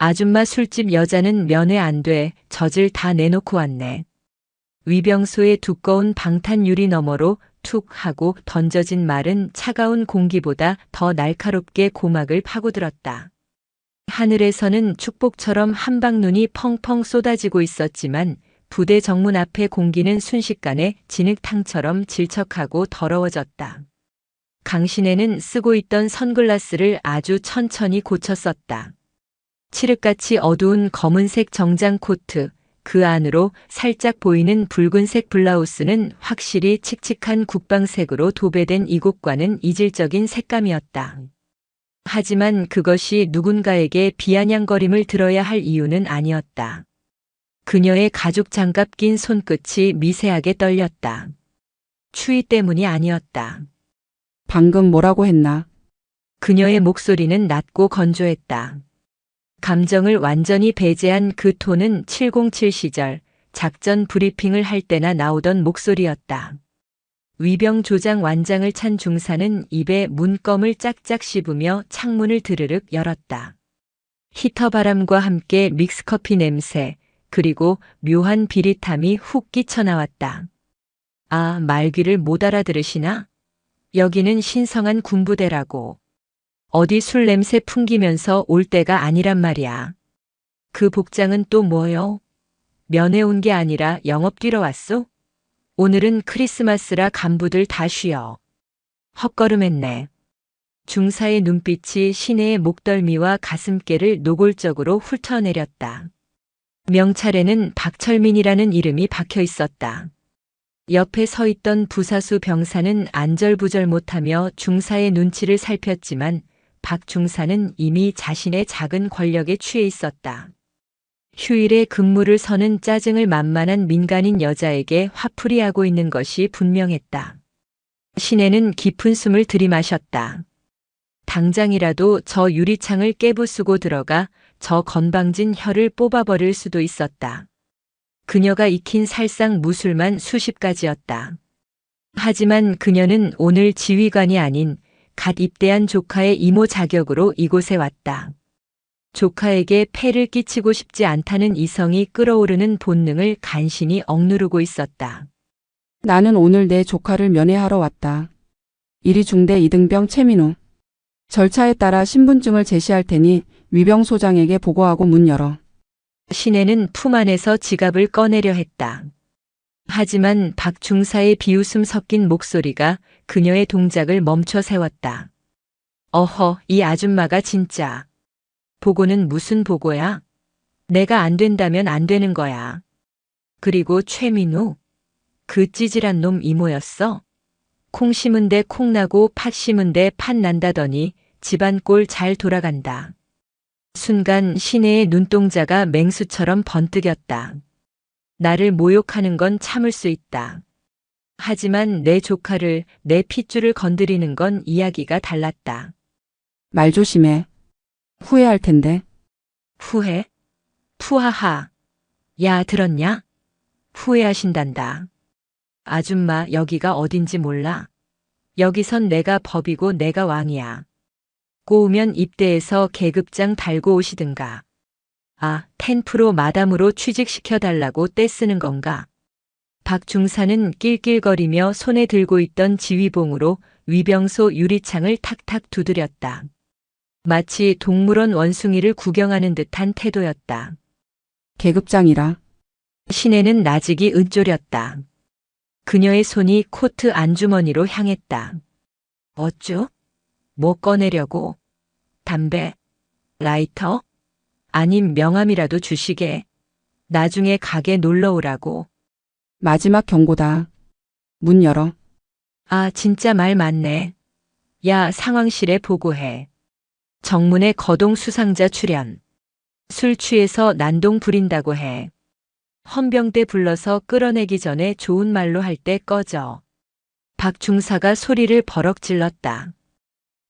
아줌마 술집 여자는 면회 안 돼. 젖을 다 내놓고 왔네. 위병소의 두꺼운 방탄 유리 너머로 툭 하고 던져진 말은 차가운 공기보다 더 날카롭게 고막을 파고들었다. 하늘에서는 축복처럼 한방눈이 펑펑 쏟아지고 있었지만 부대 정문 앞의 공기는 순식간에 진흙탕처럼 질척하고 더러워졌다. 강신혜는 쓰고 있던 선글라스를 아주 천천히 고쳐 썼다. 칠흑같이 어두운 검은색 정장 코트, 그 안으로 살짝 보이는 붉은색 블라우스는 확실히 칙칙한 국방색으로 도배된 이곳과는 이질적인 색감이었다. 하지만 그것이 누군가에게 비아냥거림을 들어야 할 이유는 아니었다. 그녀의 가죽 장갑 낀 손끝이 미세하게 떨렸다. 추위 때문이 아니었다. 방금 뭐라고 했나? 그녀의 목소리는 낮고 건조했다. 감정을 완전히 배제한 그 톤은 707 시절 작전 브리핑을 할 때나 나오던 목소리였다. 위병 조장 완장을 찬 중사는 입에 문껌을 짝짝 씹으며 창문을 드르륵 열었다. 히터 바람과 함께 믹스커피 냄새, 그리고 묘한 비릿함이 훅 끼쳐나왔다. 아, 말귀를 못 알아들으시나? 여기는 신성한 군부대라고. 어디 술 냄새 풍기면서 올 때가 아니란 말이야. 그 복장은 또 뭐요? 면회 온 게 아니라 영업 뛰러 왔소? 오늘은 크리스마스라 간부들 다 쉬어. 헛걸음했네. 중사의 눈빛이 신혜의 목덜미와 가슴께를 노골적으로 훑어내렸다. 명찰에는 박철민이라는 이름이 박혀 있었다. 옆에 서 있던 부사수 병사는 안절부절 못하며 중사의 눈치를 살폈지만 박 중사는 이미 자신의 작은 권력에 취해 있었다. 휴일에 근무를 서는 짜증을 만만한 민간인 여자에게 화풀이하고 있는 것이 분명했다. 신혜는 깊은 숨을 들이마셨다. 당장이라도 저 유리창을 깨부수고 들어가 저 건방진 혀를 뽑아버릴 수도 있었다. 그녀가 익힌 살상 무술만 수십 가지였다. 하지만 그녀는 오늘 지휘관이 아닌 갓 입대한 조카의 이모 자격으로 이곳에 왔다. 조카에게 폐를 끼치고 싶지 않다는 이성이 끓어오르는 본능을 간신히 억누르고 있었다. 나는 오늘 내 조카를 면회하러 왔다. 일이 중대 이등병 최민우. 절차에 따라 신분증을 제시할 테니 위병소장에게 보고하고 문 열어. 신혜는 품 안에서 지갑을 꺼내려 했다. 하지만 박 중사의 비웃음 섞인 목소리가 그녀의 동작을 멈춰 세웠다. 어허, 이 아줌마가 진짜. 보고는 무슨 보고야? 내가 안 된다면 안 되는 거야. 그리고 최민우? 그 찌질한 놈 이모였어? 콩 심은데 콩 나고 팥 심은데 팥 난다더니 집안 꼴 잘 돌아간다. 순간 신혜의 눈동자가 맹수처럼 번뜩였다. 나를 모욕하는 건 참을 수 있다. 하지만 내 조카를, 내 핏줄을 건드리는 건 이야기가 달랐다. 말 조심해. 후회할 텐데. 후회? 푸하하. 야, 들었냐? 후회하신단다. 아줌마, 여기가 어딘지 몰라. 여기선 내가 법이고 내가 왕이야. 꼬우면 입대해서 계급장 달고 오시든가. 아, 10% 마담으로 취직시켜달라고 떼쓰는 건가? 박 중사는 낄낄거리며 손에 들고 있던 지휘봉으로 위병소 유리창을 탁탁 두드렸다. 마치 동물원 원숭이를 구경하는 듯한 태도였다. 계급장이라. 신혜는 나직이 은졸였다. 그녀의 손이 코트 안주머니로 향했다. 어쭈? 뭐 꺼내려고? 담배? 라이터? 아님 명함이라도 주시게. 나중에 가게 놀러 오라고. 마지막 경고다. 문 열어. 아, 진짜 말 많네. 야, 상황실에 보고해. 정문에 거동 수상자 출연. 술 취해서 난동 부린다고 해. 헌병대 불러서 끌어내기 전에 좋은 말로 할 때 꺼져. 박 중사가 소리를 버럭 질렀다.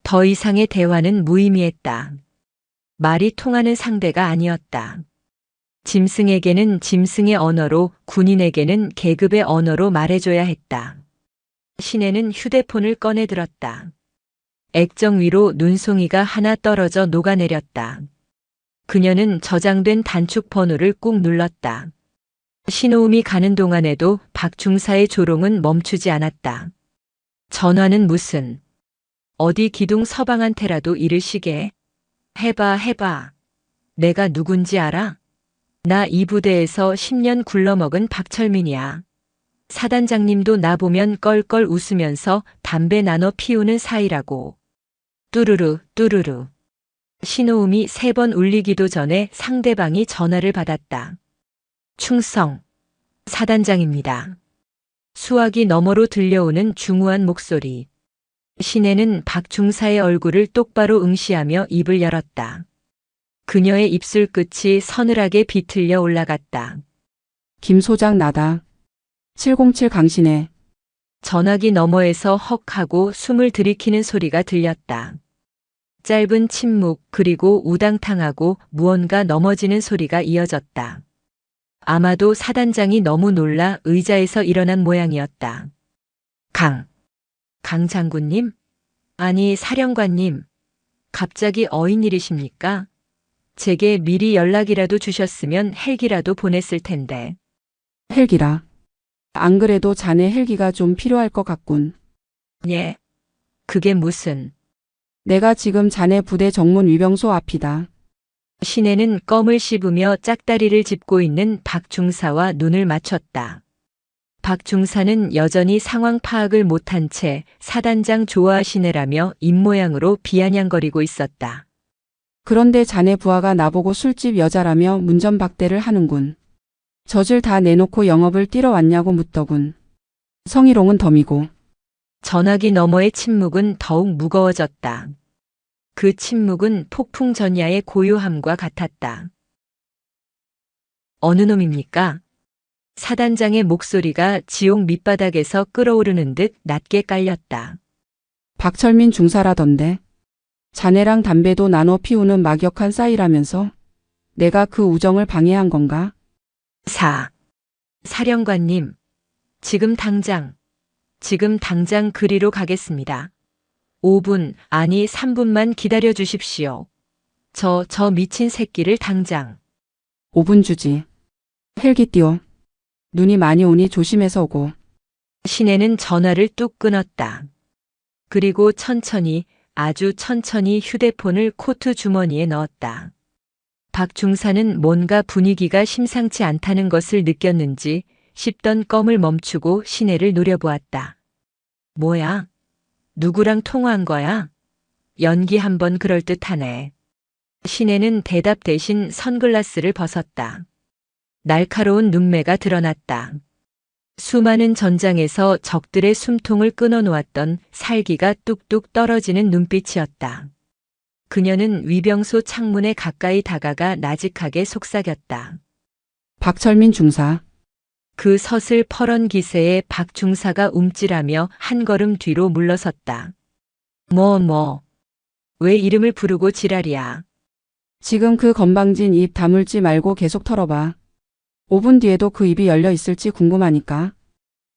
더 이상의 대화는 무의미했다. 말이 통하는 상대가 아니었다. 짐승에게는 짐승의 언어로, 군인에게는 계급의 언어로 말해줘야 했다. 신혜는 휴대폰을 꺼내 들었다. 액정 위로 눈송이가 하나 떨어져 녹아내렸다. 그녀는 저장된 단축 번호를 꾹 눌렀다. 신호음이 가는 동안에도 박중사의 조롱은 멈추지 않았다. 전화는 무슨 어디 기둥 서방한테라도 이르시게. 해봐. 내가 누군지 알아? 나 이 부대에서 10년 굴러먹은 박철민이야. 사단장님도 나 보면 껄껄 웃으면서 담배 나눠 피우는 사이라고. 뚜루루. 신호음이 3번 울리기도 전에 상대방이 전화를 받았다. 충성. 사단장입니다. 수화기 너머로 들려오는 중후한 목소리. 신혜는 박중사의 얼굴을 똑바로 응시하며 입을 열었다. 그녀의 입술 끝이 서늘하게 비틀려 올라갔다. 김 소장 나다. 707 강신혜. 전화기 너머에서 헉하고 숨을 들이키는 소리가 들렸다. 짧은 침묵 그리고 우당탕하고 무언가 넘어지는 소리가 이어졌다. 아마도 사단장이 너무 놀라 의자에서 일어난 모양이었다. 강 장군님? 아니 사령관님. 갑자기 어인일이십니까? 제게 미리 연락이라도 주셨으면 헬기라도 보냈을 텐데. 헬기라. 안 그래도 자네 헬기가 좀 필요할 것 같군. 예. 그게 무슨. 내가 지금 자네 부대 정문 위병소 앞이다. 신혜는 껌을 씹으며 짝다리를 짚고 있는 박중사와 눈을 맞췄다. 박중사는 여전히 상황 파악을 못한 채 사단장 좋아하시네라며 입모양으로 비아냥거리고 있었다. 그런데 자네 부하가 나보고 술집 여자라며 문전박대를 하는군. 젖을 다 내놓고 영업을 뛰러 왔냐고 묻더군. 성희롱은 덤이고. 전화기 너머의 침묵은 더욱 무거워졌다. 그 침묵은 폭풍 전야의 고요함과 같았다. 어느 놈입니까? 사단장의 목소리가 지옥 밑바닥에서 끓어오르는 듯 낮게 깔렸다. 박철민 중사라던데. 자네랑 담배도 나눠 피우는 막역한 싸이라면서 내가 그 우정을 방해한 건가? 사령관님, 지금 당장 그리로 가겠습니다. 5분, 아니 3분만 기다려 주십시오. 저 미친 새끼를 당장. 5분 주지. 헬기 띄워. 눈이 많이 오니 조심해서 오고. 신혜는 전화를 뚝 끊었다. 그리고 아주 천천히 휴대폰을 코트 주머니에 넣었다. 박중사는 뭔가 분위기가 심상치 않다는 것을 느꼈는지 씹던 껌을 멈추고 신혜를 노려보았다. 뭐야? 누구랑 통화한 거야? 연기 한번 그럴듯하네. 신혜는 대답 대신 선글라스를 벗었다. 날카로운 눈매가 드러났다. 수많은 전장에서 적들의 숨통을 끊어놓았던 살기가 뚝뚝 떨어지는 눈빛이었다. 그녀는 위병소 창문에 가까이 다가가 나직하게 속삭였다. 박철민 중사. 그 서슬 퍼런 기세에 박중사가 움찔하며 한 걸음 뒤로 물러섰다. 왜 이름을 부르고 지랄이야. 지금 그 건방진 입 다물지 말고 계속 털어봐. 5분 뒤에도 그 입이 열려 있을지 궁금하니까.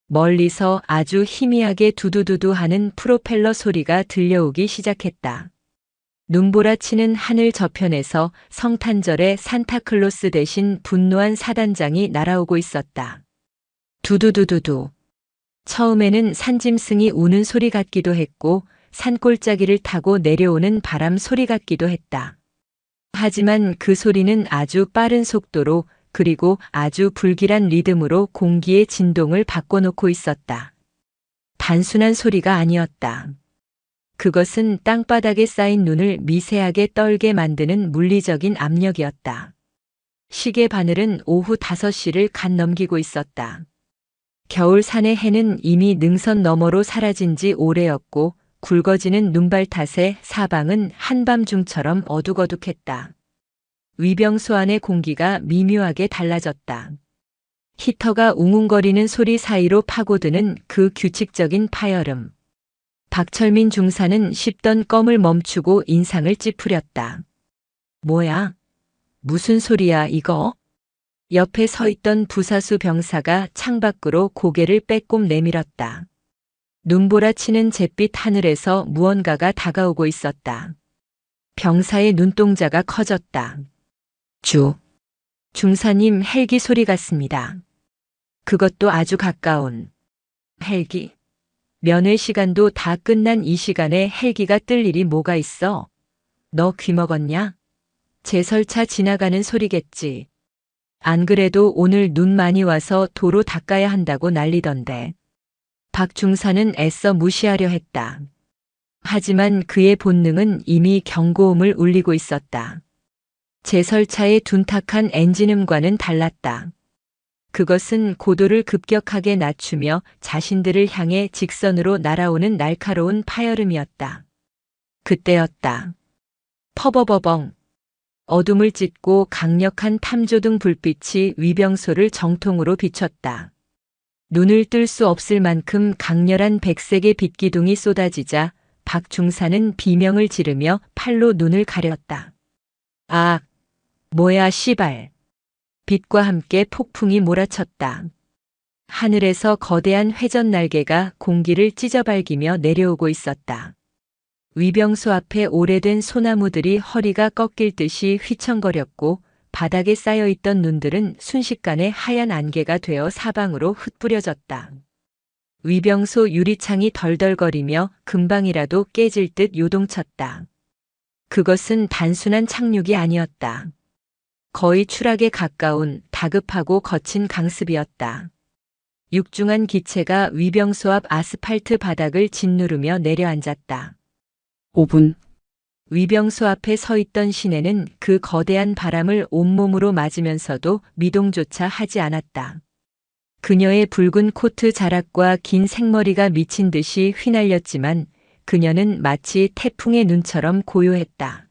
멀리서 아주 희미하게 두두두두 하는 프로펠러 소리가 들려오기 시작했다. 눈보라치는 하늘 저편에서 성탄절의 산타클로스 대신 분노한 사단장이 날아오고 있었다. 두두두두두. 처음에는 산짐승이 우는 소리 같기도 했고 산골짜기를 타고 내려오는 바람 소리 같기도 했다. 하지만 그 소리는 아주 빠른 속도로 그리고 아주 불길한 리듬으로 공기의 진동을 바꿔놓고 있었다. 단순한 소리가 아니었다. 그것은 땅바닥에 쌓인 눈을 미세하게 떨게 만드는 물리적인 압력이었다. 시계 바늘은 오후 5시를 갓 넘기고 있었다. 겨울산의 해는 이미 능선 너머로 사라진 지 오래였고 굵어지는 눈발 탓에 사방은 한밤중처럼 어둑어둑했다. 위병소 안의 공기가 미묘하게 달라졌다. 히터가 웅웅거리는 소리 사이로 파고드는 그 규칙적인 파열음. 박철민 중사는 씹던 껌을 멈추고 인상을 찌푸렸다. 뭐야? 무슨 소리야 이거? 옆에 서 있던 부사수 병사가 창밖으로 고개를 빼꼼 내밀었다. 눈보라치는 잿빛 하늘에서 무언가가 다가오고 있었다. 병사의 눈동자가 커졌다. 주. 중사님 헬기 소리 같습니다. 그것도 아주 가까운. 헬기. 면회 시간도 다 끝난 이 시간에 헬기가 뜰 일이 뭐가 있어? 너 귀 먹었냐? 제설차 지나가는 소리겠지. 안 그래도 오늘 눈 많이 와서 도로 닦아야 한다고 난리던데. 박 중사는 애써 무시하려 했다. 하지만 그의 본능은 이미 경고음을 울리고 있었다. 제설차의 둔탁한 엔진음과는 달랐다. 그것은 고도를 급격하게 낮추며 자신들을 향해 직선으로 날아오는 날카로운 파열음이었다. 그때였다. 퍼버버벙. 어둠을 찢고 강력한 탐조등 불빛이 위병소를 정통으로 비췄다. 눈을 뜰 수 없을 만큼 강렬한 백색의 빛기둥이 쏟아지자 박 중사는 비명을 지르며 팔로 눈을 가렸다. 아, 뭐야 씨발. 빛과 함께 폭풍이 몰아쳤다. 하늘에서 거대한 회전 날개가 공기를 찢어발기며 내려오고 있었다. 위병소 앞에 오래된 소나무들이 허리가 꺾일 듯이 휘청거렸고 바닥에 쌓여있던 눈들은 순식간에 하얀 안개가 되어 사방으로 흩뿌려졌다. 위병소 유리창이 덜덜거리며 금방이라도 깨질 듯 요동쳤다. 그것은 단순한 착륙이 아니었다. 거의 추락에 가까운 다급하고 거친 강습이었다. 육중한 기체가 위병소 앞 아스팔트 바닥을 짓누르며 내려앉았다. 5분. 위병소 앞에 서 있던 시내는 그 거대한 바람을 온몸으로 맞으면서도 미동조차 하지 않았다. 그녀의 붉은 코트 자락과 긴 생머리가 미친 듯이 휘날렸지만 그녀는 마치 태풍의 눈처럼 고요했다.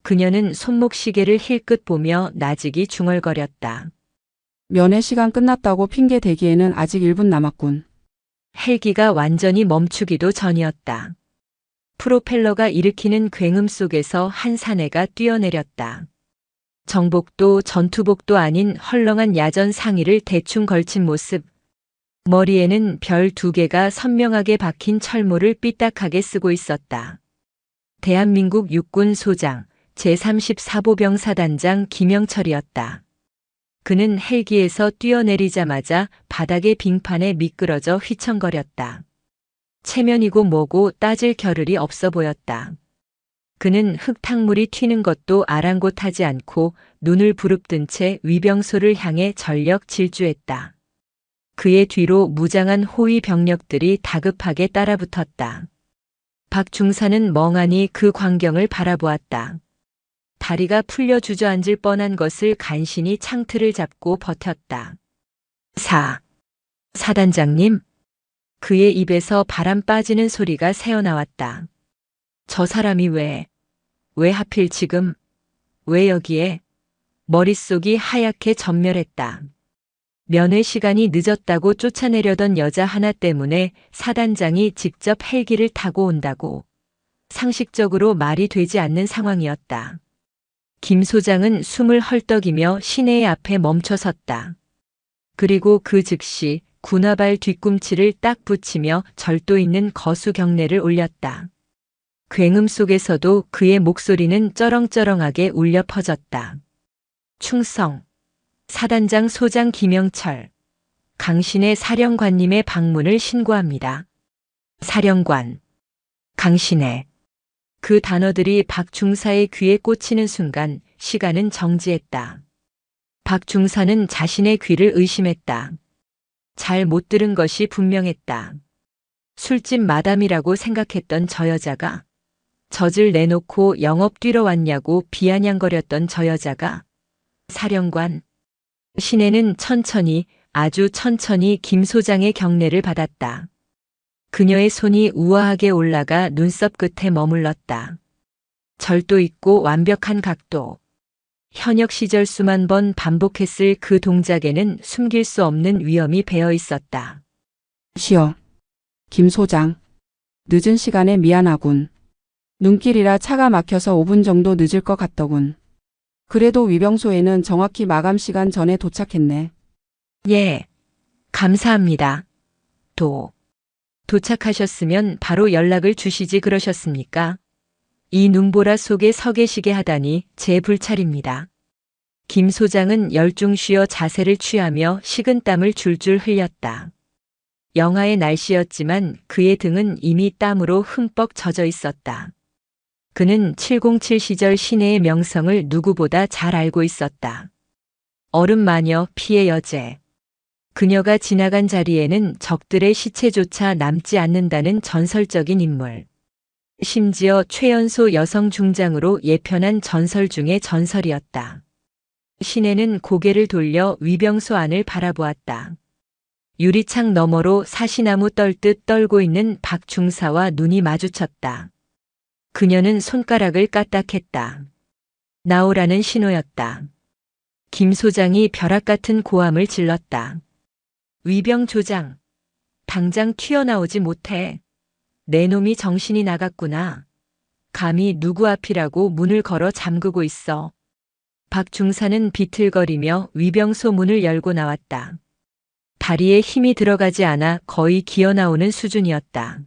그녀는 손목시계를 힐끗 보며 나직이 중얼거렸다. 면회 시간 끝났다고 핑계 대기에는 아직 1분 남았군. 헬기가 완전히 멈추기도 전이었다. 프로펠러가 일으키는 굉음 속에서 한 사내가 뛰어내렸다. 정복도 전투복도 아닌 헐렁한 야전 상의를 대충 걸친 모습. 머리에는 별 2개가 선명하게 박힌 철모를 삐딱하게 쓰고 있었다. 대한민국 육군 소장 제34보병 사단장 김영철이었다. 그는 헬기에서 뛰어내리자마자 바닥의 빙판에 미끄러져 휘청거렸다. 체면이고 뭐고 따질 겨를이 없어 보였다. 그는 흙탕물이 튀는 것도 아랑곳하지 않고 눈을 부릅뜬 채 위병소를 향해 전력 질주했다. 그의 뒤로 무장한 호위 병력들이 다급하게 따라붙었다. 박 중사는 멍하니 그 광경을 바라보았다. 다리가 풀려 주저앉을 뻔한 것을 간신히 창틀을 잡고 버텼다. 사단장님? 그의 입에서 바람 빠지는 소리가 새어나왔다. 저 사람이 왜 하필 지금, 왜 여기에? 머릿속이 하얗게 전멸했다. 면회 시간이 늦었다고 쫓아내려던 여자 하나 때문에 사단장이 직접 헬기를 타고 온다고. 상식적으로 말이 되지 않는 상황이었다. 김 소장은 숨을 헐떡이며 시내의 앞에 멈춰 섰다. 그리고 그 즉시 군화발 뒤꿈치를 딱 붙이며 절도 있는 거수 경례를 올렸다. 굉음 속에서도 그의 목소리는 쩌렁쩌렁하게 울려 퍼졌다. 충성. 사단장 소장 김영철. 강신의 사령관님의 방문을 신고합니다. 사령관. 강신의. 그 단어들이 박 중사의 귀에 꽂히는 순간 시간은 정지했다. 박 중사는 자신의 귀를 의심했다. 잘 못 들은 것이 분명했다. 술집 마담이라고 생각했던 저 여자가, 젖을 내놓고 영업 뛰러 왔냐고 비아냥거렸던 저 여자가, 사령관. 시내는 천천히, 아주 천천히 김 소장의 경례를 받았다. 그녀의 손이 우아하게 올라가 눈썹 끝에 머물렀다. 절도 있고 완벽한 각도. 현역 시절 수만 번 반복했을 그 동작에는 숨길 수 없는 위험이 배어 있었다. 쉬어. 김 소장. 늦은 시간에 미안하군. 눈길이라 차가 막혀서 5분 정도 늦을 것 같더군. 그래도 위병소에는 정확히 마감 시간 전에 도착했네. 예. 감사합니다. 도착하셨으면 바로 연락을 주시지 그러셨습니까? 이 눈보라 속에 서 계시게 하다니 제 불찰입니다. 김 소장은 열중 쉬어 자세를 취하며 식은땀을 줄줄 흘렸다. 영하의 날씨였지만 그의 등은 이미 땀으로 흠뻑 젖어 있었다. 그는 707 시절 시내의 명성을 누구보다 잘 알고 있었다. 얼음 마녀 피의 여제. 그녀가 지나간 자리에는 적들의 시체조차 남지 않는다는 전설적인 인물. 심지어 최연소 여성 중장으로 예편한 전설 중의 전설이었다. 시내는 고개를 돌려 위병소 안을 바라보았다. 유리창 너머로 사시나무 떨듯 떨고 있는 박 중사와 눈이 마주쳤다. 그녀는 손가락을 까딱했다. 나오라는 신호였다. 김 소장이 벼락 같은 고함을 질렀다. 위병 조장, 당장 튀어나오지 못해. 내 놈이 정신이 나갔구나. 감히 누구 앞이라고 문을 걸어 잠그고 있어. 박 중사는 비틀거리며 위병소 문을 열고 나왔다. 다리에 힘이 들어가지 않아 거의 기어나오는 수준이었다.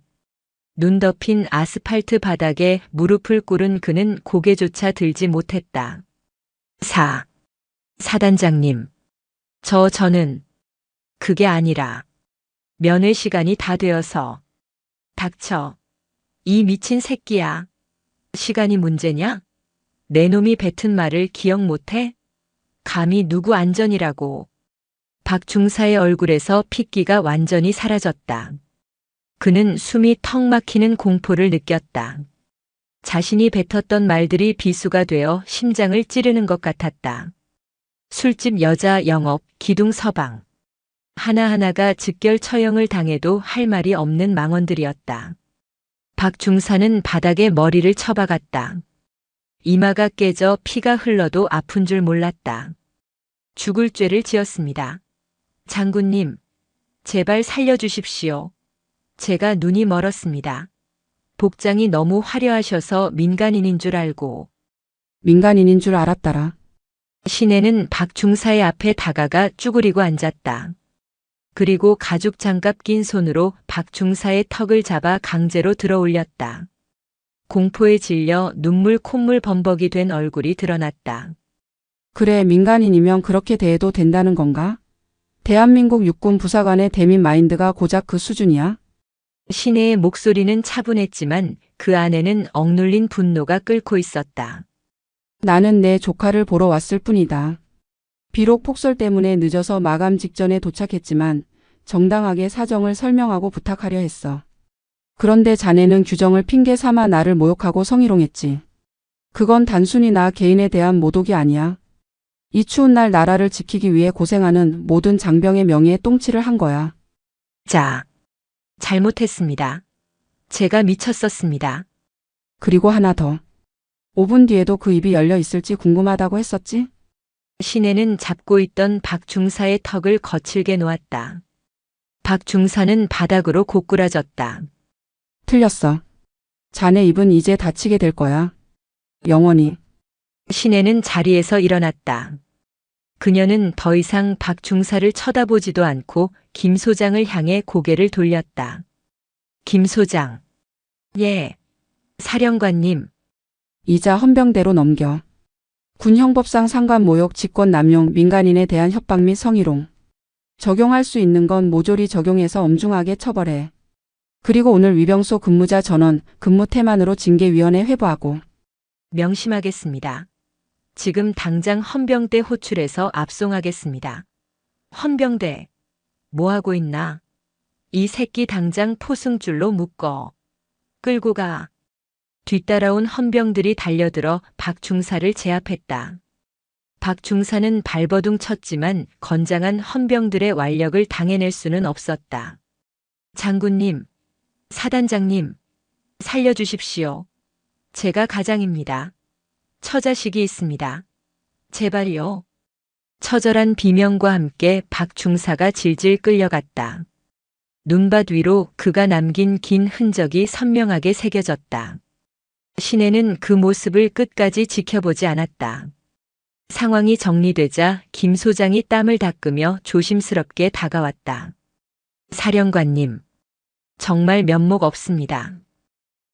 눈 덮인 아스팔트 바닥에 무릎을 꿇은 그는 고개조차 들지 못했다. 사단장님. 저는 그게 아니라 면회 시간이 다 되어서. 닥쳐. 이 미친 새끼야. 시간이 문제냐? 내 놈이 뱉은 말을 기억 못해? 감히 누구 안전이라고. 박 중사의 얼굴에서 핏기가 완전히 사라졌다. 그는 숨이 턱 막히는 공포를 느꼈다. 자신이 뱉었던 말들이 비수가 되어 심장을 찌르는 것 같았다. 술집 여자 영업, 기둥 서방. 하나하나가 즉결 처형을 당해도 할 말이 없는 망언들이었다. 박 중사는 바닥에 머리를 쳐박았다. 이마가 깨져 피가 흘러도 아픈 줄 몰랐다. 죽을 죄를 지었습니다. 장군님, 제발 살려주십시오. 제가 눈이 멀었습니다. 복장이 너무 화려하셔서 민간인인 줄 알고. 민간인인 줄 알았더라. 시내는 박 중사의 앞에 다가가 쭈그리고 앉았다. 그리고 가죽 장갑 낀 손으로 박 중사의 턱을 잡아 강제로 들어 올렸다. 공포에 질려 눈물 콧물 범벅이 된 얼굴이 드러났다. 그래, 민간인이면 그렇게 대해도 된다는 건가? 대한민국 육군 부사관의 대민 마인드가 고작 그 수준이야? 시내의 목소리는 차분했지만 그 안에는 억눌린 분노가 끓고 있었다. 나는 내 조카를 보러 왔을 뿐이다. 비록 폭설 때문에 늦어서 마감 직전에 도착했지만 정당하게 사정을 설명하고 부탁하려 했어. 그런데 자네는 규정을 핑계 삼아 나를 모욕하고 성희롱했지. 그건 단순히 나 개인에 대한 모독이 아니야. 이 추운 날 나라를 지키기 위해 고생하는 모든 장병의 명예에 똥칠을 한 거야. 잘못했습니다. 제가 미쳤었습니다. 그리고 하나 더. 5분 뒤에도 그 입이 열려 있을지 궁금하다고 했었지? 시내는 잡고 있던 박 중사의 턱을 거칠게 놓았다. 박 중사는 바닥으로 고꾸라졌다. 틀렸어. 자네 입은 이제 다치게 될 거야. 영원히. 시내는 자리에서 일어났다. 그녀는 더 이상 박 중사를 쳐다보지도 않고 김 소장을 향해 고개를 돌렸다. 김 소장. 예. 사령관님. 이자 헌병대로 넘겨. 군형법상 상관 모욕, 직권 남용, 민간인에 대한 협박 및 성희롱. 적용할 수 있는 건 모조리 적용해서 엄중하게 처벌해. 그리고 오늘 위병소 근무자 전원 근무 태만으로 징계위원회 회부하고. 명심하겠습니다. 지금 당장 헌병대 호출해서 압송하겠습니다. 헌병대. 뭐하고 있나? 이 새끼 당장 포승줄로 묶어. 끌고 가. 뒤따라온 헌병들이 달려들어 박 중사를 제압했다. 박 중사는 발버둥 쳤지만 건장한 헌병들의 완력을 당해낼 수는 없었다. 장군님, 사단장님, 살려주십시오. 제가 가장입니다. 처자식이 있습니다. 제발요. 처절한 비명과 함께 박 중사가 질질 끌려갔다. 눈밭 위로 그가 남긴 긴 흔적이 선명하게 새겨졌다. 시내는 그 모습을 끝까지 지켜보지 않았다. 상황이 정리되자 김 소장이 땀을 닦으며 조심스럽게 다가왔다. 사령관님, 정말 면목 없습니다.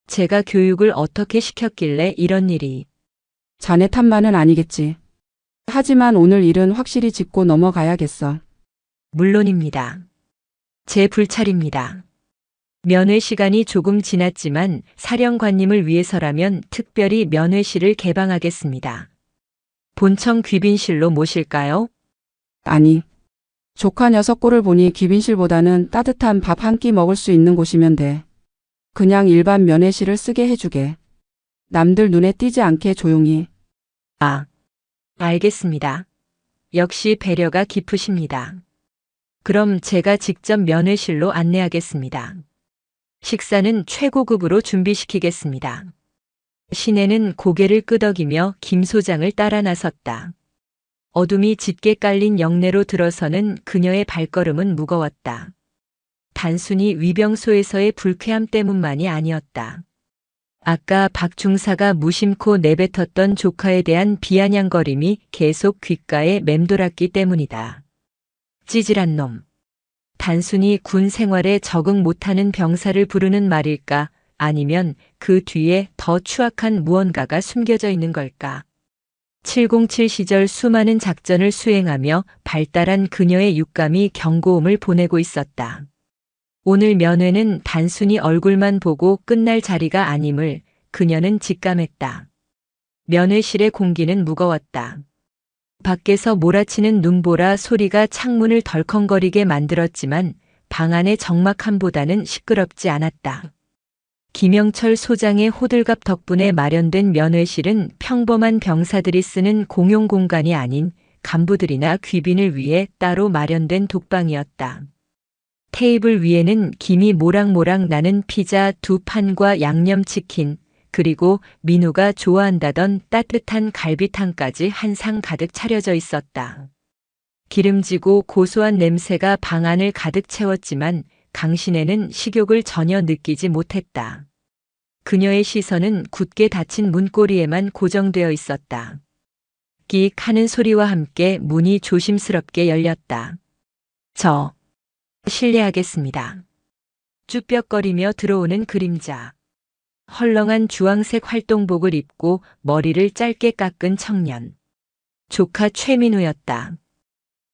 제가 교육을 어떻게 시켰길래 이런 일이. 자네 탓만은 아니겠지. 하지만 오늘 일은 확실히 짚고 넘어가야겠어. 물론입니다. 제 불찰입니다. 면회 시간이 조금 지났지만 사령관님을 위해서라면 특별히 면회실을 개방하겠습니다. 본청 귀빈실로 모실까요? 아니, 조카 녀석 꼴을 보니 귀빈실보다는 따뜻한 밥 한 끼 먹을 수 있는 곳이면 돼. 그냥 일반 면회실을 쓰게 해주게. 남들 눈에 띄지 않게 조용히. 아, 알겠습니다. 역시 배려가 깊으십니다. 그럼 제가 직접 면회실로 안내하겠습니다. 식사는 최고급으로 준비시키겠습니다. 신혜는 고개를 끄덕이며 김 소장을 따라 나섰다. 어둠이 짙게 깔린 영내로 들어서는 그녀의 발걸음은 무거웠다. 단순히 위병소에서의 불쾌함 때문만이 아니었다. 아까 박 중사가 무심코 내뱉었던 조카에 대한 비아냥거림이 계속 귓가에 맴돌았기 때문이다. 찌질한 놈. 단순히 군 생활에 적응 못하는 병사를 부르는 말일까? 아니면 그 뒤에 더 추악한 무언가가 숨겨져 있는 걸까? 707 시절 수많은 작전을 수행하며 발달한 그녀의 육감이 경고음을 보내고 있었다. 오늘 면회는 단순히 얼굴만 보고 끝날 자리가 아님을 그녀는 직감했다. 면회실의 공기는 무거웠다. 밖에서 몰아치는 눈보라 소리가 창문을 덜컹거리게 만들었지만 방 안의 적막함보다는 시끄럽지 않았다. 김영철 소장의 호들갑 덕분에 마련된 면회실은 평범한 병사들이 쓰는 공용 공간이 아닌 간부들이나 귀빈을 위해 따로 마련된 독방이었다. 테이블 위에는 김이 모락모락 나는 피자 2판과 양념치킨, 그리고 민우가 좋아한다던 따뜻한 갈비탕까지 한 상 가득 차려져 있었다. 기름지고 고소한 냄새가 방 안을 가득 채웠지만 강신혜는 식욕을 전혀 느끼지 못했다. 그녀의 시선은 굳게 닫힌 문고리에만 고정되어 있었다. 끽 하는 소리와 함께 문이 조심스럽게 열렸다. 실례하겠습니다. 쭈뼛거리며 들어오는 그림자. 헐렁한 주황색 활동복을 입고 머리를 짧게 깎은 청년. 조카 최민우였다.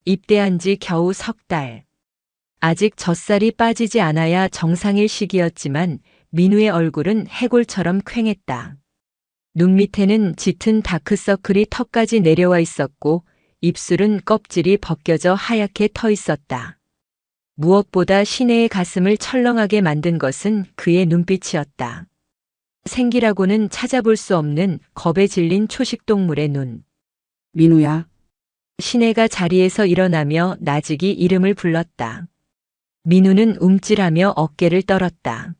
입대한 지 겨우 3달. 아직 젖살이 빠지지 않아야 정상일 시기였지만 민우의 얼굴은 해골처럼 퀭했다. 눈 밑에는 짙은 다크서클이 턱까지 내려와 있었고 입술은 껍질이 벗겨져 하얗게 터 있었다. 무엇보다 신혜의 가슴을 철렁하게 만든 것은 그의 눈빛이었다. 생기라고는 찾아볼 수 없는 겁에 질린 초식동물의 눈. 민우야. 신혜가 자리에서 일어나며 나직이 이름을 불렀다. 민우는 움찔하며 어깨를 떨었다.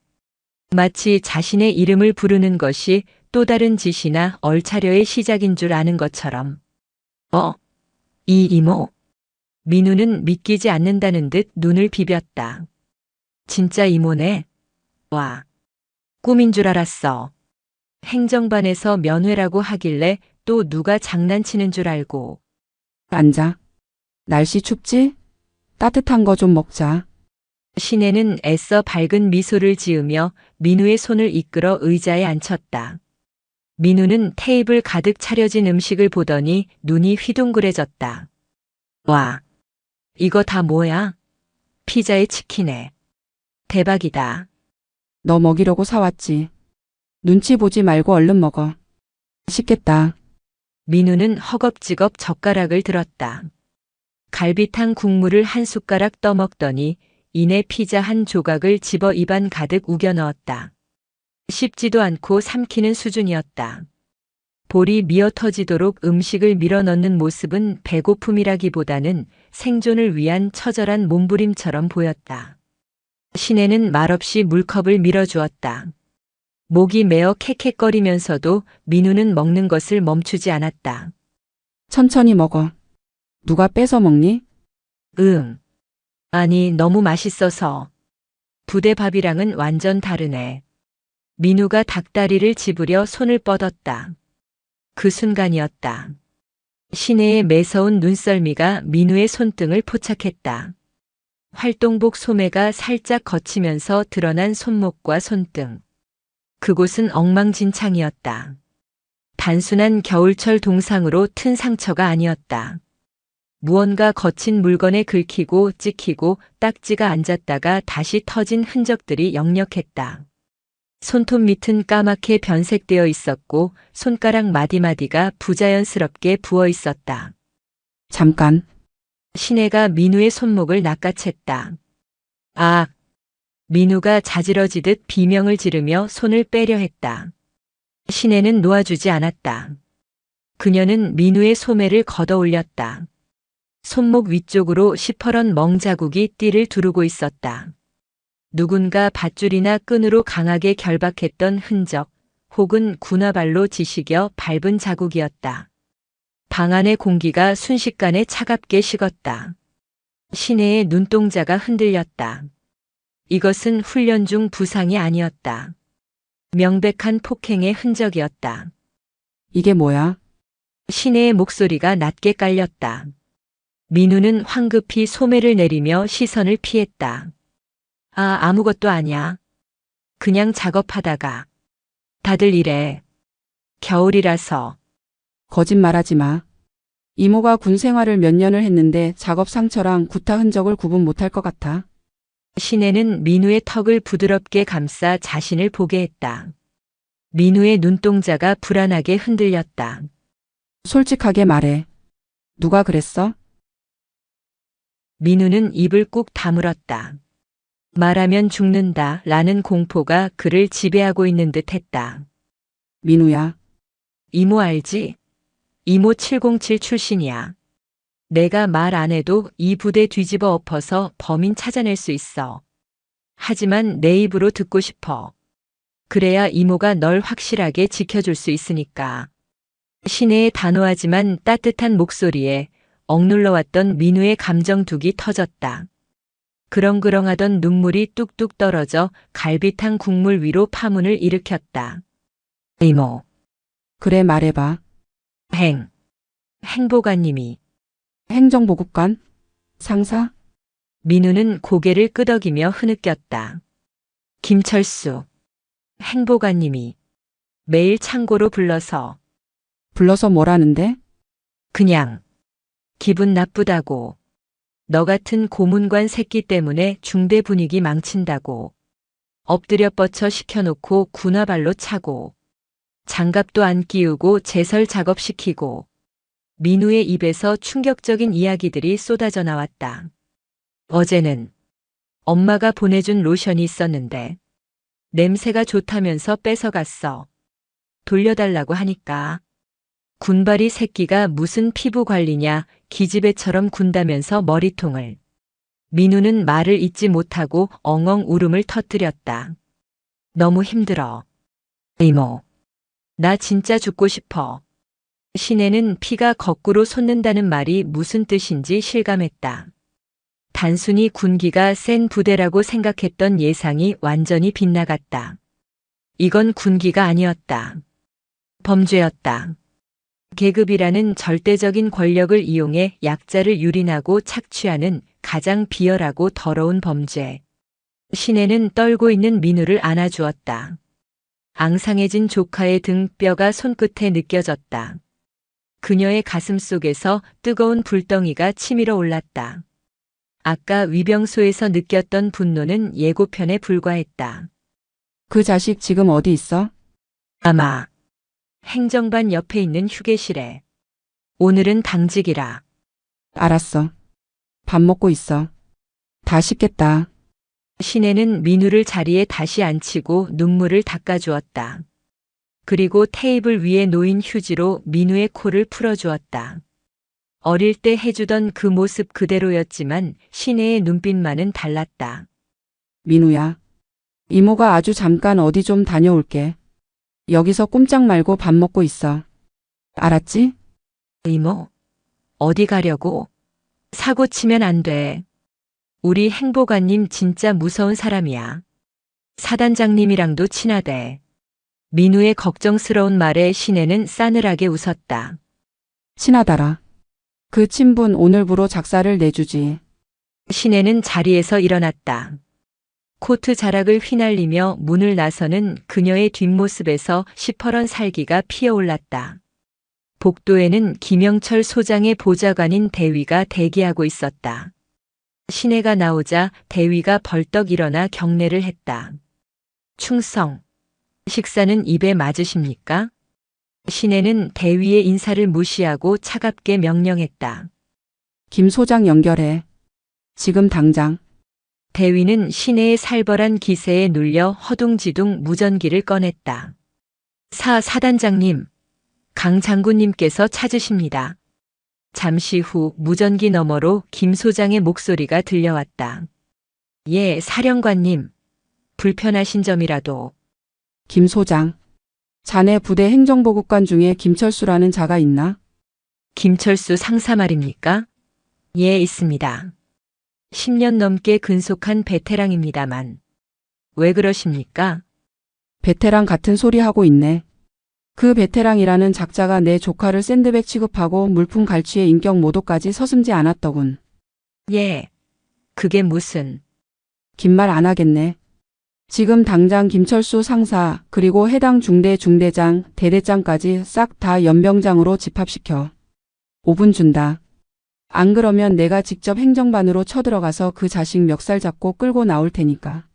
마치 자신의 이름을 부르는 것이 또 다른 짓이나 얼차려의 시작인 줄 아는 것처럼. 이 이모. 민우는 믿기지 않는다는 듯 눈을 비볐다. 진짜 이모네. 와. 꿈인 줄 알았어. 행정반에서 면회라고 하길래 또 누가 장난치는 줄 알고. 앉아. 날씨 춥지? 따뜻한 거 좀 먹자. 신혜는 애써 밝은 미소를 지으며 민우의 손을 이끌어 의자에 앉혔다. 민우는 테이블 가득 차려진 음식을 보더니 눈이 휘둥그레졌다. 와, 이거 다 뭐야? 피자에 치킨에. 대박이다. 너 먹이려고 사왔지. 눈치 보지 말고 얼른 먹어. 식겠다. 민우는 허겁지겁 젓가락을 들었다. 갈비탕 국물을 한 숟가락 떠먹더니 이내 피자 한 조각을 집어 입안 가득 우겨 넣었다. 씹지도 않고 삼키는 수준이었다. 볼이 미어터지도록 음식을 밀어넣는 모습은 배고픔이라기보다는 생존을 위한 처절한 몸부림처럼 보였다. 신혜는 말없이 물컵을 밀어주었다. 목이 메어 캑캑거리면서도 민우는 먹는 것을 멈추지 않았다. 천천히 먹어. 누가 뺏어 먹니? 응. 아니, 너무 맛있어서. 부대밥이랑은 완전 다르네. 민우가 닭다리를 집으려 손을 뻗었다. 그 순간이었다. 신혜의 매서운 눈썰미가 민우의 손등을 포착했다. 활동복 소매가 살짝 걷히면서 드러난 손목과 손등. 그곳은 엉망진창이었다. 단순한 겨울철 동상으로 튼 상처가 아니었다. 무언가 거친 물건에 긁히고 찍히고 딱지가 앉았다가 다시 터진 흔적들이 역력했다. 손톱 밑은 까맣게 변색되어 있었고 손가락 마디마디가 부자연스럽게 부어 있었다. 잠깐. 신혜가 민우의 손목을 낚아챘다. 아! 민우가 자지러지듯 비명을 지르며 손을 빼려 했다. 신혜는 놓아주지 않았다. 그녀는 민우의 소매를 걷어 올렸다. 손목 위쪽으로 시퍼런 멍자국이 띠를 두르고 있었다. 누군가 밧줄이나 끈으로 강하게 결박했던 흔적, 혹은 군화발로 지식여 밟은 자국이었다. 방 안의 공기가 순식간에 차갑게 식었다. 신혜의 눈동자가 흔들렸다. 이것은 훈련 중 부상이 아니었다. 명백한 폭행의 흔적이었다. 이게 뭐야? 신혜의 목소리가 낮게 깔렸다. 민우는 황급히 소매를 내리며 시선을 피했다. 아무것도 아니야. 그냥 작업하다가. 다들 이래. 겨울이라서. 거짓말하지 마. 이모가 군 생활을 몇 년을 했는데 작업 상처랑 구타 흔적을 구분 못할 것 같아. 신혜는 민우의 턱을 부드럽게 감싸 자신을 보게 했다. 민우의 눈동자가 불안하게 흔들렸다. 솔직하게 말해. 누가 그랬어? 민우는 입을 꾹 다물었다. 말하면 죽는다 라는 공포가 그를 지배하고 있는 듯 했다. 민우야. 이모 알지? 이모 707 출신이야. 내가 말 안 해도 이 부대 뒤집어 엎어서 범인 찾아낼 수 있어. 하지만 내 입으로 듣고 싶어. 그래야 이모가 널 확실하게 지켜줄 수 있으니까. 신혜의 단호하지만 따뜻한 목소리에 억눌러왔던 민우의 감정둑이 터졌다. 그렁그렁하던 눈물이 뚝뚝 떨어져 갈비탕 국물 위로 파문을 일으켰다. 이모. 그래 말해봐. 행보관님이. 행정보급관? 상사? 민우는 고개를 끄덕이며 흐느꼈다. 김철수. 행보관님이. 매일 창고로 불러서. 불러서 뭐라는데? 그냥. 기분 나쁘다고. 너 같은 고문관 새끼 때문에 중대 분위기 망친다고. 엎드려 뻗쳐 시켜놓고 군화발로 차고. 장갑도 안 끼우고 제설 작업시키고. 민우의 입에서 충격적인 이야기들이 쏟아져 나왔다. 어제는 엄마가 보내준 로션이 있었는데 냄새가 좋다면서 뺏어갔어. 돌려달라고 하니까. 군발이 새끼가 무슨 피부 관리냐 기집애처럼 군다면서 머리통을. 민우는 말을 잇지 못하고 엉엉 울음을 터뜨렸다. 너무 힘들어. 이모. 나 진짜 죽고 싶어. 신혜는 피가 거꾸로 솟는다는 말이 무슨 뜻인지 실감했다. 단순히 군기가 센 부대라고 생각했던 예상이 완전히 빗나갔다. 이건 군기가 아니었다. 범죄였다. 계급이라는 절대적인 권력을 이용해 약자를 유린하고 착취하는 가장 비열하고 더러운 범죄. 신혜는 떨고 있는 민우를 안아주었다. 앙상해진 조카의 등뼈가 손끝에 느껴졌다. 그녀의 가슴 속에서 뜨거운 불덩이가 치밀어 올랐다. 아까 위병소에서 느꼈던 분노는 예고편에 불과했다. 그 자식 지금 어디 있어? 아마 행정반 옆에 있는 휴게실에. 오늘은 당직이라. 알았어. 밥 먹고 있어. 다 식겠다. 신혜는 민우를 자리에 다시 앉히고 눈물을 닦아주었다. 그리고 테이블 위에 놓인 휴지로 민우의 코를 풀어주었다. 어릴 때 해주던 그 모습 그대로였지만 신혜의 눈빛만은 달랐다. 민우야. 이모가 아주 잠깐 어디 좀 다녀올게. 여기서 꼼짝 말고 밥 먹고 있어. 알았지? 이모, 어디 가려고? 사고 치면 안 돼. 우리 행보관님 진짜 무서운 사람이야. 사단장님이랑도 친하대. 민우의 걱정스러운 말에 신혜는 싸늘하게 웃었다. 친하다라. 그 친분 오늘부로 작사를 내주지. 신혜는 자리에서 일어났다. 코트 자락을 휘날리며 문을 나서는 그녀의 뒷모습에서 시퍼런 살기가 피어올랐다. 복도에는 김영철 소장의 보좌관인 대위가 대기하고 있었다. 신혜가 나오자 대위가 벌떡 일어나 경례를 했다. 충성. 식사는 입에 맞으십니까? 신혜는 대위의 인사를 무시하고 차갑게 명령했다. 김 소장 연결해. 지금 당장. 대위는 신혜의 살벌한 기세에 눌려 허둥지둥 무전기를 꺼냈다. 사단장님, 강 장군님께서 찾으십니다. 잠시 후 무전기 너머로 김 소장의 목소리가 들려왔다. 예, 사령관님. 불편하신 점이라도. 김 소장. 자네 부대 행정보급관 중에 김철수라는 자가 있나? 김철수 상사 말입니까? 예, 있습니다. 10년 넘게 근속한 베테랑입니다만. 왜 그러십니까? 베테랑 같은 소리 하고 있네. 그 베테랑이라는 작자가 내 조카를 샌드백 취급하고 물품 갈취에 인격 모독까지 서슴지 않았더군. 예. 그게 무슨. 긴 말 안 하겠네. 지금 당장 김철수 상사 그리고 해당 중대장, 대대장까지 싹 다 연병장으로 집합시켜. 5분 준다. 안 그러면 내가 직접 행정반으로 쳐들어가서 그 자식 멱살 잡고 끌고 나올 테니까.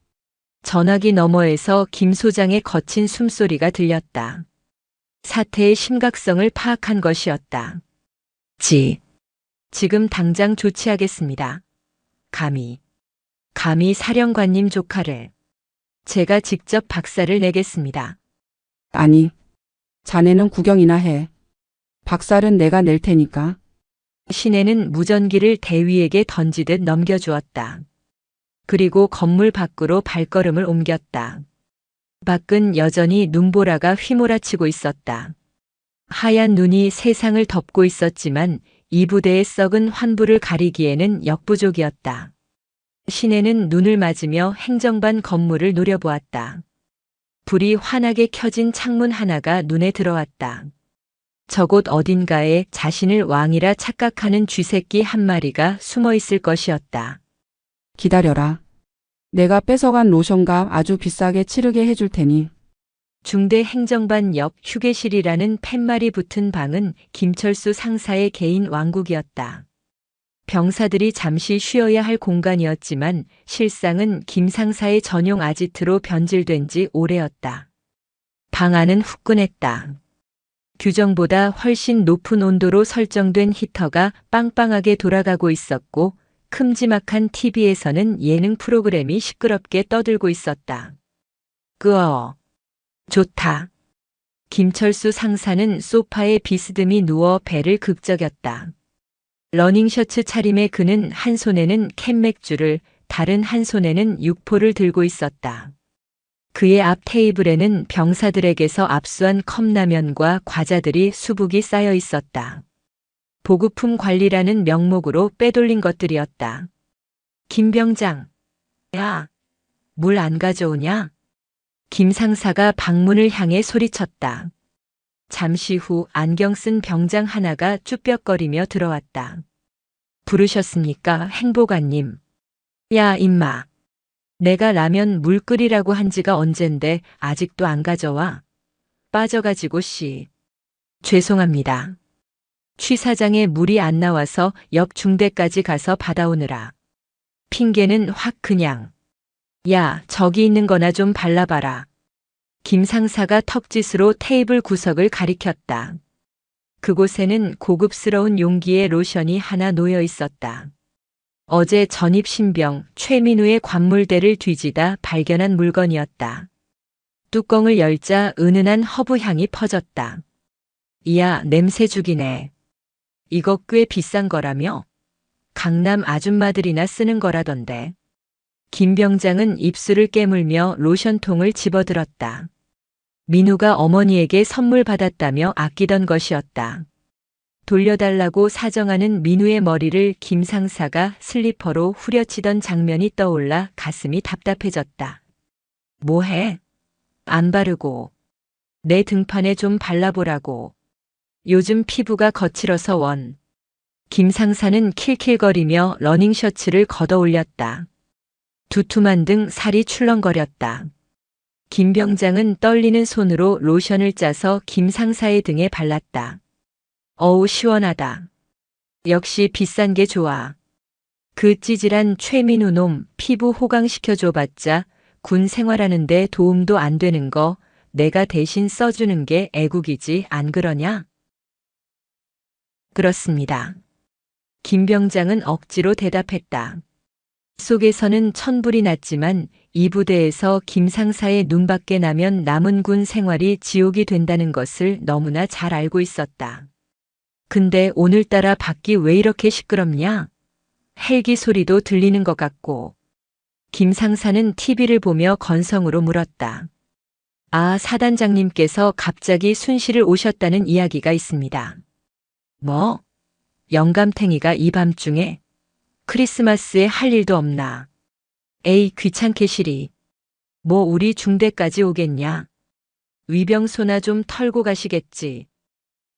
전화기 너머에서 김 소장의 거친 숨소리가 들렸다. 사태의 심각성을 파악한 것이었다. 지금 당장 조치하겠습니다. 감히 사령관님 조카를. 제가 직접 박살을 내겠습니다. 아니, 자네는 구경이나 해. 박살은 내가 낼 테니까. 신혜는 무전기를 대위에게 던지듯 넘겨주었다. 그리고 건물 밖으로 발걸음을 옮겼다. 밖은 여전히 눈보라가 휘몰아치고 있었다. 하얀 눈이 세상을 덮고 있었지만 이 부대의 썩은 환부를 가리기에는 역부족이었다. 신혜는 눈을 맞으며 행정반 건물을 노려보았다. 불이 환하게 켜진 창문 하나가 눈에 들어왔다. 저곳 어딘가에 자신을 왕이라 착각하는 쥐새끼 한 마리가 숨어 있을 것이었다. 기다려라. 내가 뺏어간 로션값 아주 비싸게 치르게 해줄 테니. 중대 행정반 옆 휴게실이라는 팻말이 붙은 방은 김철수 상사의 개인 왕국이었다. 병사들이 잠시 쉬어야 할 공간이었지만 실상은 김 상사의 전용 아지트로 변질된 지 오래였다. 방 안은 후끈했다. 규정보다 훨씬 높은 온도로 설정된 히터가 빵빵하게 돌아가고 있었고 큼지막한 TV에서는 예능 프로그램이 시끄럽게 떠들고 있었다. 좋다. 김철수 상사는 소파에 비스듬히 누워 배를 극적였다. 러닝셔츠 차림의 그는 한 손에는 캔맥주를, 다른 한 손에는 육포를 들고 있었다. 그의 앞 테이블에는 병사들에게서 압수한 컵라면과 과자들이 수북이 쌓여 있었다. 보급품 관리라는 명목으로 빼돌린 것들이었다. 김 병장. 야, 물 안 가져오냐? 김 상사가 방문을 향해 소리쳤다. 잠시 후 안경 쓴 병장 하나가 쭈뼛거리며 들어왔다. 부르셨습니까, 행보관님? 야, 임마. 내가 라면 물 끓이라고 한 지가 언젠데 아직도 안 가져와? 빠져가지고 씨. 죄송합니다. 취 사장에 물이 안 나와서 옆 중대까지 가서 받아오느라. 핑계는 확 그냥. 야, 저기 있는 거나 좀 발라봐라. 김 상사가 턱짓으로 테이블 구석을 가리켰다. 그곳에는 고급스러운 용기에 로션이 하나 놓여 있었다. 어제 전입 신병 최민우의 관물대를 뒤지다 발견한 물건이었다. 뚜껑을 열자 은은한 허브 향이 퍼졌다. 이야, 냄새 죽이네. 이거 꽤 비싼 거라며? 강남 아줌마들이나 쓰는 거라던데. 김 병장은 입술을 깨물며 로션통을 집어들었다. 민우가 어머니에게 선물 받았다며 아끼던 것이었다. 돌려달라고 사정하는 민우의 머리를 김 상사가 슬리퍼로 후려치던 장면이 떠올라 가슴이 답답해졌다. 뭐해? 안 바르고. 내 등판에 좀 발라보라고. 요즘 피부가 거칠어서 원. 김 상사는 킬킬거리며 러닝셔츠를 걷어 올렸다. 두툼한 등 살이 출렁거렸다. 김 병장은 떨리는 손으로 로션을 짜서 김 상사의 등에 발랐다. 어우, 시원하다. 역시 비싼 게 좋아. 그 찌질한 최민우 놈 피부 호강시켜줘봤자 군 생활하는데 도움도 안 되는 거 내가 대신 써주는 게 애국이지, 안 그러냐? 그렇습니다. 김 병장은 억지로 대답했다. 속에서는 천불이 났지만 이 부대에서 김 상사의 눈밖에 나면 남은 군 생활이 지옥이 된다는 것을 너무나 잘 알고 있었다. 근데 오늘따라 밖이 왜 이렇게 시끄럽냐? 헬기 소리도 들리는 것 같고. 김 상사는 TV를 보며 건성으로 물었다. 아, 사단장님께서 갑자기 순실을 오셨다는 이야기가 있습니다. 뭐? 영감탱이가 이 밤중에? 크리스마스에 할 일도 없나? 에이, 귀찮게 시리. 뭐 우리 중대까지 오겠냐? 위병소나 좀 털고 가시겠지.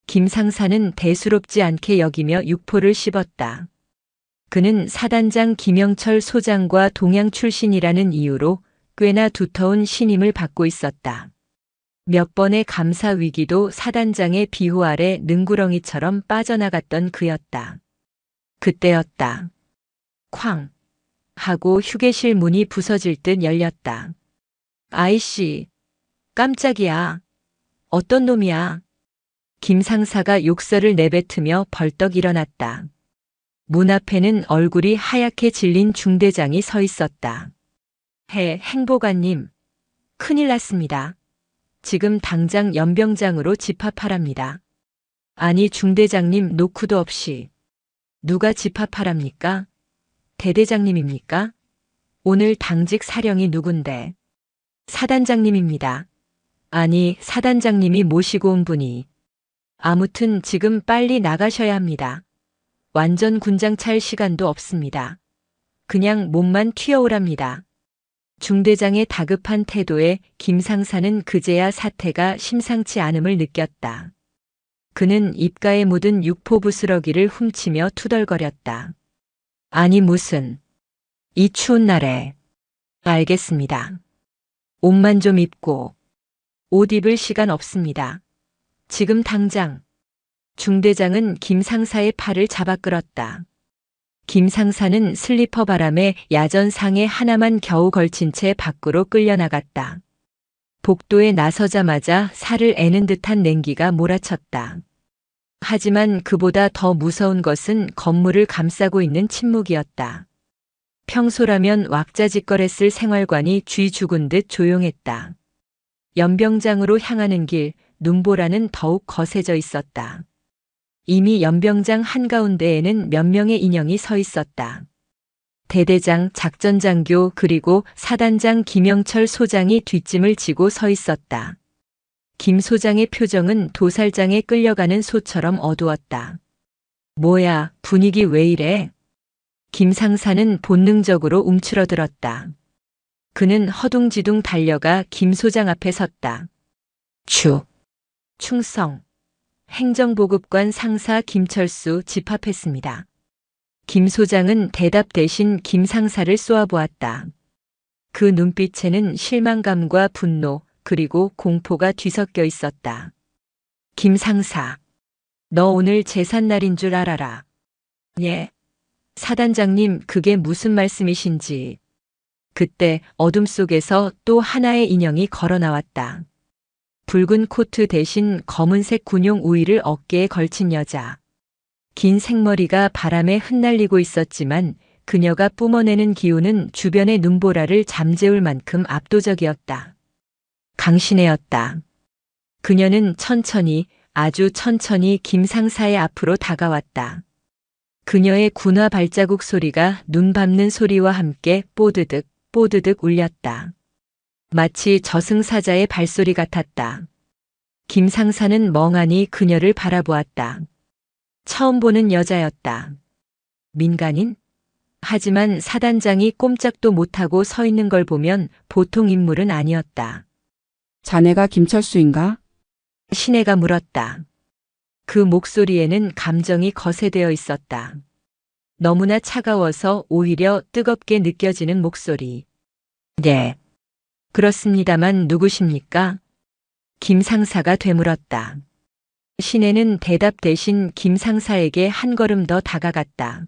김 상사는 대수롭지 않게 여기며 육포를 씹었다. 그는 사단장 김영철 소장과 동양 출신이라는 이유로 꽤나 두터운 신임을 받고 있었다. 몇 번의 감사 위기도 사단장의 비호 아래 능구렁이처럼 빠져나갔던 그였다. 그때였다. 쾅 하고 휴게실 문이 부서질 듯 열렸다. 아이씨, 깜짝이야. 어떤 놈이야? 김 상사가 욕설을 내뱉으며 벌떡 일어났다. 문 앞에는 얼굴이 하얗게 질린 중대장이 서 있었다. 행보관님, 큰일 났습니다. 지금 당장 연병장으로 집합하랍니다. 아니, 중대장님 노크도 없이. 누가 집합하랍니까? 대대장님입니까? 오늘 당직 사령이 누군데? 사단장님입니다. 아니, 사단장님이 모시고 온 분이. 아무튼 지금 빨리 나가셔야 합니다. 완전 군장 찰 시간도 없습니다. 그냥 몸만 튀어오랍니다. 중대장의 다급한 태도에 김 상사는 그제야 사태가 심상치 않음을 느꼈다. 그는 입가에 묻은 육포 부스러기를 훔치며 투덜거렸다. 아니 무슨. 이 추운 날에. 알겠습니다. 옷만 좀 입고. 옷 입을 시간 없습니다. 지금 당장. 중대장은 김 상사의 팔을 잡아 끌었다. 김 상사는 슬리퍼 바람에 야전상에 하나만 겨우 걸친 채 밖으로 끌려나갔다. 복도에 나서자마자 살을 애는 듯한 냉기가 몰아쳤다. 하지만 그보다 더 무서운 것은 건물을 감싸고 있는 침묵이었다. 평소라면 왁자지껄했을 생활관이 쥐 죽은 듯 조용했다. 연병장으로 향하는 길, 눈보라는 더욱 거세져 있었다. 이미 연병장 한가운데에는 몇 명의 인형이 서 있었다. 대대장, 작전장교 그리고 사단장 김영철 소장이 뒷짐을 지고 서 있었다. 김 소장의 표정은 도살장에 끌려가는 소처럼 어두웠다. 뭐야, 분위기 왜 이래? 김 상사는 본능적으로 움츠러들었다. 그는 허둥지둥 달려가 김 소장 앞에 섰다. 충성. 행정보급관 상사 김철수 집합했습니다. 김 소장은 대답 대신 김 상사를 쏘아보았다. 그 눈빛에는 실망감과 분노 그리고 공포가 뒤섞여 있었다. 김 상사, 너 오늘 제삿날인 줄 알아라. 예. 사단장님, 그게 무슨 말씀이신지. 그때 어둠 속에서 또 하나의 인형이 걸어 나왔다. 붉은 코트 대신 검은색 군용 우위를 어깨에 걸친 여자. 긴 생머리가 바람에 흩날리고 있었지만 그녀가 뿜어내는 기운은 주변의 눈보라를 잠재울 만큼 압도적이었다. 강신혜였다. 그녀는 천천히, 아주 천천히 김 상사의 앞으로 다가왔다. 그녀의 군화 발자국 소리가 눈 밟는 소리와 함께 뽀드득, 뽀드득 울렸다. 마치 저승사자의 발소리 같았다. 김 상사는 멍하니 그녀를 바라보았다. 처음 보는 여자였다. 민간인? 하지만 사단장이 꼼짝도 못하고 서 있는 걸 보면 보통 인물은 아니었다. 자네가 김철수인가? 신혜가 물었다. 그 목소리에는 감정이 거세되어 있었다. 너무나 차가워서 오히려 뜨겁게 느껴지는 목소리. 네. 그렇습니다만 누구십니까? 김 상사가 되물었다. 신혜는 대답 대신 김 상사에게 한 걸음 더 다가갔다.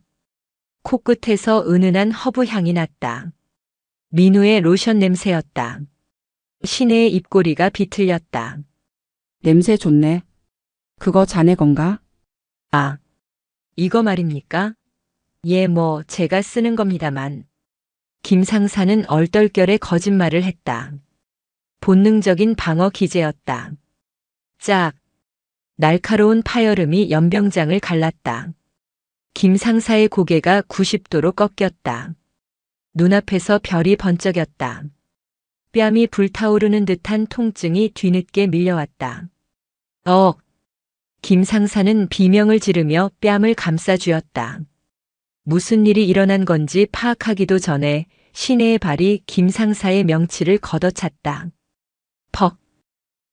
코끝에서 은은한 허브 향이 났다. 민우의 로션 냄새였다. 신혜의 입꼬리가 비틀렸다. 냄새 좋네. 그거 자네 건가? 아, 이거 말입니까? 예, 제가 쓰는 겁니다만. 김 상사는 얼떨결에 거짓말을 했다. 본능적인 방어 기제였다. 짝. 날카로운 파열음이 연병장을 갈랐다. 김 상사의 고개가 90도로 꺾였다. 눈앞에서 별이 번쩍였다. 뺨이 불타오르는 듯한 통증이 뒤늦게 밀려왔다. 김 상사는 비명을 지르며 뺨을 감싸쥐었다. 무슨 일이 일어난 건지 파악하기도 전에 신혜의 발이 김 상사의 명치를 걷어찼다. 퍽,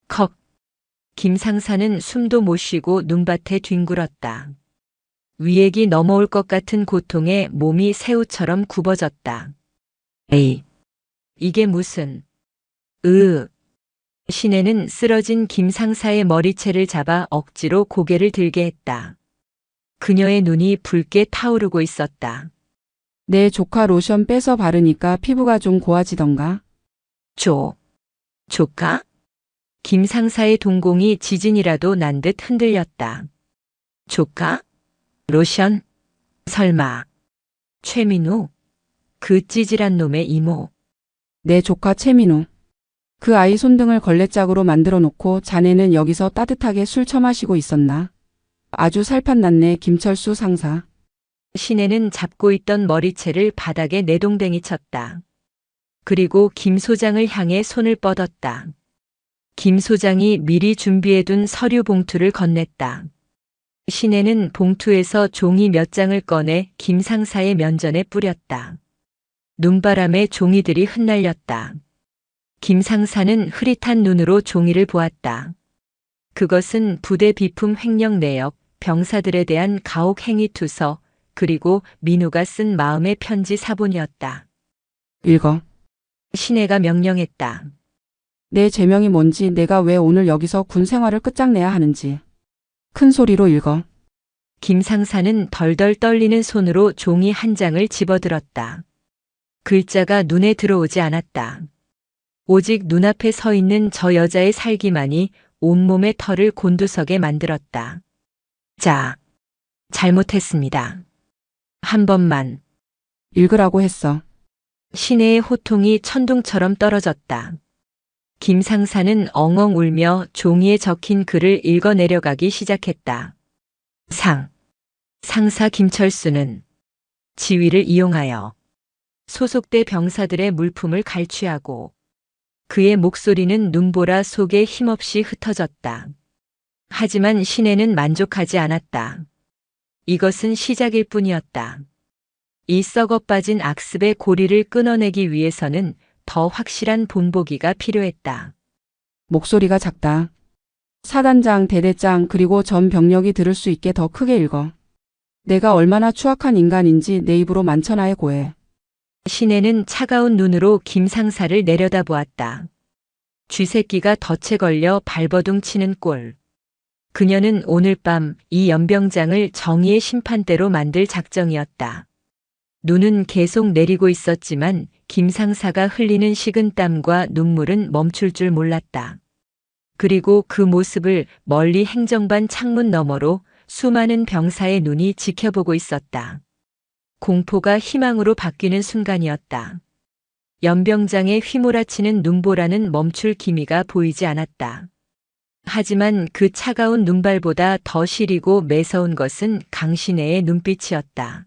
컥. 김 상사는 숨도 못 쉬고 눈밭에 뒹굴었다. 위액이 넘어올 것 같은 고통에 몸이 새우처럼 굽어졌다. 에이, 이게 무슨... 신혜는 쓰러진 김 상사의 머리채를 잡아 억지로 고개를 들게 했다. 그녀의 눈이 붉게 타오르고 있었다. 내 조카 로션 빼서 바르니까 피부가 좀 고와지던가? 조카? 김 상사의 동공이 지진이라도 난 듯 흔들렸다. 조카? 로션? 설마. 최민우? 그 찌질한 놈의 이모. 내 조카 최민우. 그 아이 손등을 걸레짝으로 만들어 놓고 자네는 여기서 따뜻하게 술 처마시고 있었나? 아주 살판났네, 김철수 상사. 신혜는 잡고 있던 머리채를 바닥에 내동댕이 쳤다. 그리고 김 소장을 향해 손을 뻗었다. 김 소장이 미리 준비해둔 서류 봉투를 건넸다. 신혜는 봉투에서 종이 몇 장을 꺼내 김 상사의 면전에 뿌렸다. 눈바람에 종이들이 흩날렸다. 김 상사는 흐릿한 눈으로 종이를 보았다. 그것은 부대 비품 횡령 내역, 병사들에 대한 가혹 행위 투서, 그리고 민우가 쓴 마음의 편지 사본이었다. 읽어. 신혜가 명령했다. 내 제명이 뭔지, 내가 왜 오늘 여기서 군 생활을 끝장내야 하는지. 큰 소리로 읽어. 김 상사는 덜덜 떨리는 손으로 종이 한 장을 집어들었다. 글자가 눈에 들어오지 않았다. 오직 눈앞에 서 있는 저 여자의 살기만이 온몸의 털을 곤두서게 만들었다. 자, 잘못했습니다. 한 번만. 읽으라고 했어. 신혜의 호통이 천둥처럼 떨어졌다. 김 상사는 엉엉 울며 종이에 적힌 글을 읽어 내려가기 시작했다. 상사 김철수는 지위를 이용하여 소속대 병사들의 물품을 갈취하고 그의 목소리는 눈보라 속에 힘없이 흩어졌다. 하지만 신혜는 만족하지 않았다. 이것은 시작일 뿐이었다. 이 썩어 빠진 악습의 고리를 끊어내기 위해서는 더 확실한 본보기가 필요했다. 목소리가 작다. 사단장, 대대장, 그리고 전 병력이 들을 수 있게 더 크게 읽어. 내가 얼마나 추악한 인간인지 내 입으로 만천하에 고해. 신혜는 차가운 눈으로 김 상사를 내려다보았다. 쥐새끼가 덫에 걸려 발버둥 치는 꼴. 그녀는 오늘 밤 이 연병장을 정의의 심판대로 만들 작정이었다. 눈은 계속 내리고 있었지만 김 상사가 흘리는 식은땀과 눈물은 멈출 줄 몰랐다. 그리고 그 모습을 멀리 행정반 창문 너머로 수많은 병사의 눈이 지켜보고 있었다. 공포가 희망으로 바뀌는 순간이었다. 연병장에 휘몰아치는 눈보라는 멈출 기미가 보이지 않았다. 하지만 그 차가운 눈발보다 더 시리고 매서운 것은 강신혜의 눈빛이었다.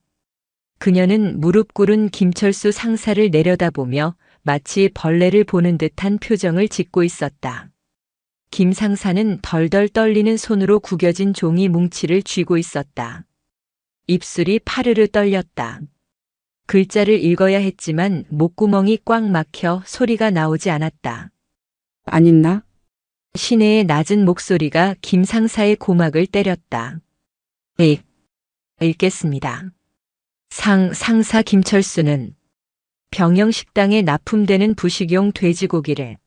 그녀는 무릎 꿇은 김철수 상사를 내려다보며 마치 벌레를 보는 듯한 표정을 짓고 있었다. 김 상사는 덜덜 떨리는 손으로 구겨진 종이 뭉치를 쥐고 있었다. 입술이 파르르 떨렸다. 글자를 읽어야 했지만 목구멍이 꽉 막혀 소리가 나오지 않았다. 안 읽나? 신혜의 낮은 목소리가 김 상사의 고막을 때렸다. 읽겠습니다. 상사 김철수는 병영식당에 납품되는 부식용 돼지고기를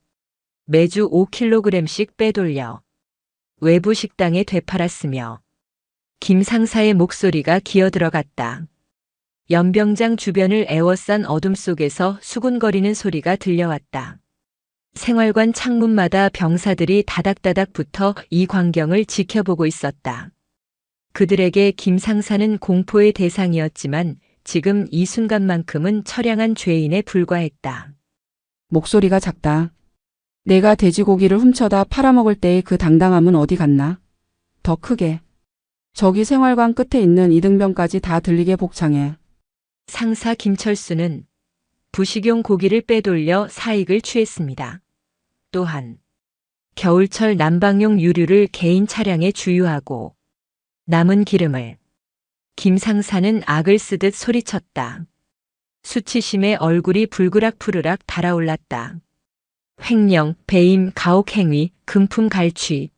매주 5kg씩 빼돌려 외부 식당에 되팔았으며 김 상사의 목소리가 기어들어갔다. 연병장 주변을 에워싼 어둠 속에서 수군거리는 소리가 들려왔다. 생활관 창문마다 병사들이 다닥다닥 붙어 이 광경을 지켜보고 있었다. 그들에게 김 상사는 공포의 대상이었지만 지금 이 순간만큼은 처량한 죄인에 불과했다. 목소리가 작다. 내가 돼지고기를 훔쳐다 팔아먹을 때의 그 당당함은 어디 갔나? 더 크게. 저기 생활관 끝에 있는 이등병까지 다 들리게 복창해. 상사 김철수는 부식용 고기를 빼돌려 사익을 취했습니다. 또한 겨울철 난방용 유류를 개인 차량에 주유하고 남은 기름을 김 상사는 악을 쓰듯 소리쳤다. 수치심에 얼굴이 불그락푸르락 달아올랐다. 횡령, 배임, 가혹행위, 금품 갈취.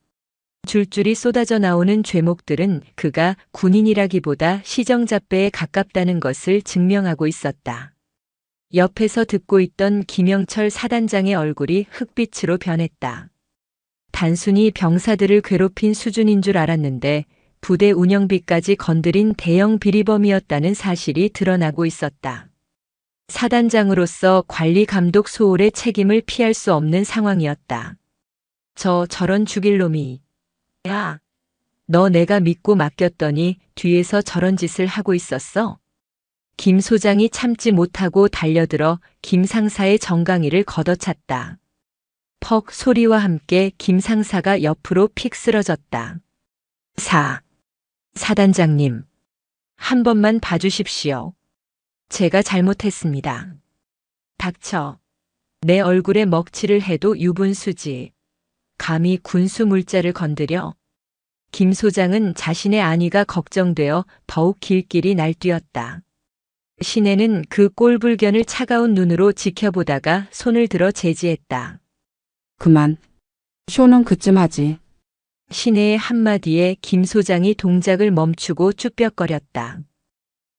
줄줄이 쏟아져 나오는 죄목들은 그가 군인이라기보다 시정잡배에 가깝다는 것을 증명하고 있었다. 옆에서 듣고 있던 김영철 사단장의 얼굴이 흑빛으로 변했다. 단순히 병사들을 괴롭힌 수준인 줄 알았는데 부대 운영비까지 건드린 대형 비리범이었다는 사실이 드러나고 있었다. 사단장으로서 관리 감독 소홀의 책임을 피할 수 없는 상황이었다. 저런 죽일 놈이. 야, 너 내가 믿고 맡겼더니 뒤에서 저런 짓을 하고 있었어? 김 소장이 참지 못하고 달려들어 김 상사의 정강이를 걷어찼다. 퍽 소리와 함께 김 상사가 옆으로 픽 쓰러졌다. 사단장님, 한 번만 봐주십시오. 제가 잘못했습니다. 닥쳐. 내 얼굴에 먹칠을 해도 유분수지. 감히 군수 물자를 건드려? 김 소장은 자신의 안위가 걱정되어 더욱 길길이 날뛰었다. 신혜는 그 꼴불견을 차가운 눈으로 지켜보다가 손을 들어 제지했다. 그만. 쇼는 그쯤 하지. 신혜의 한마디에 김 소장이 동작을 멈추고 쭈뼛거렸다.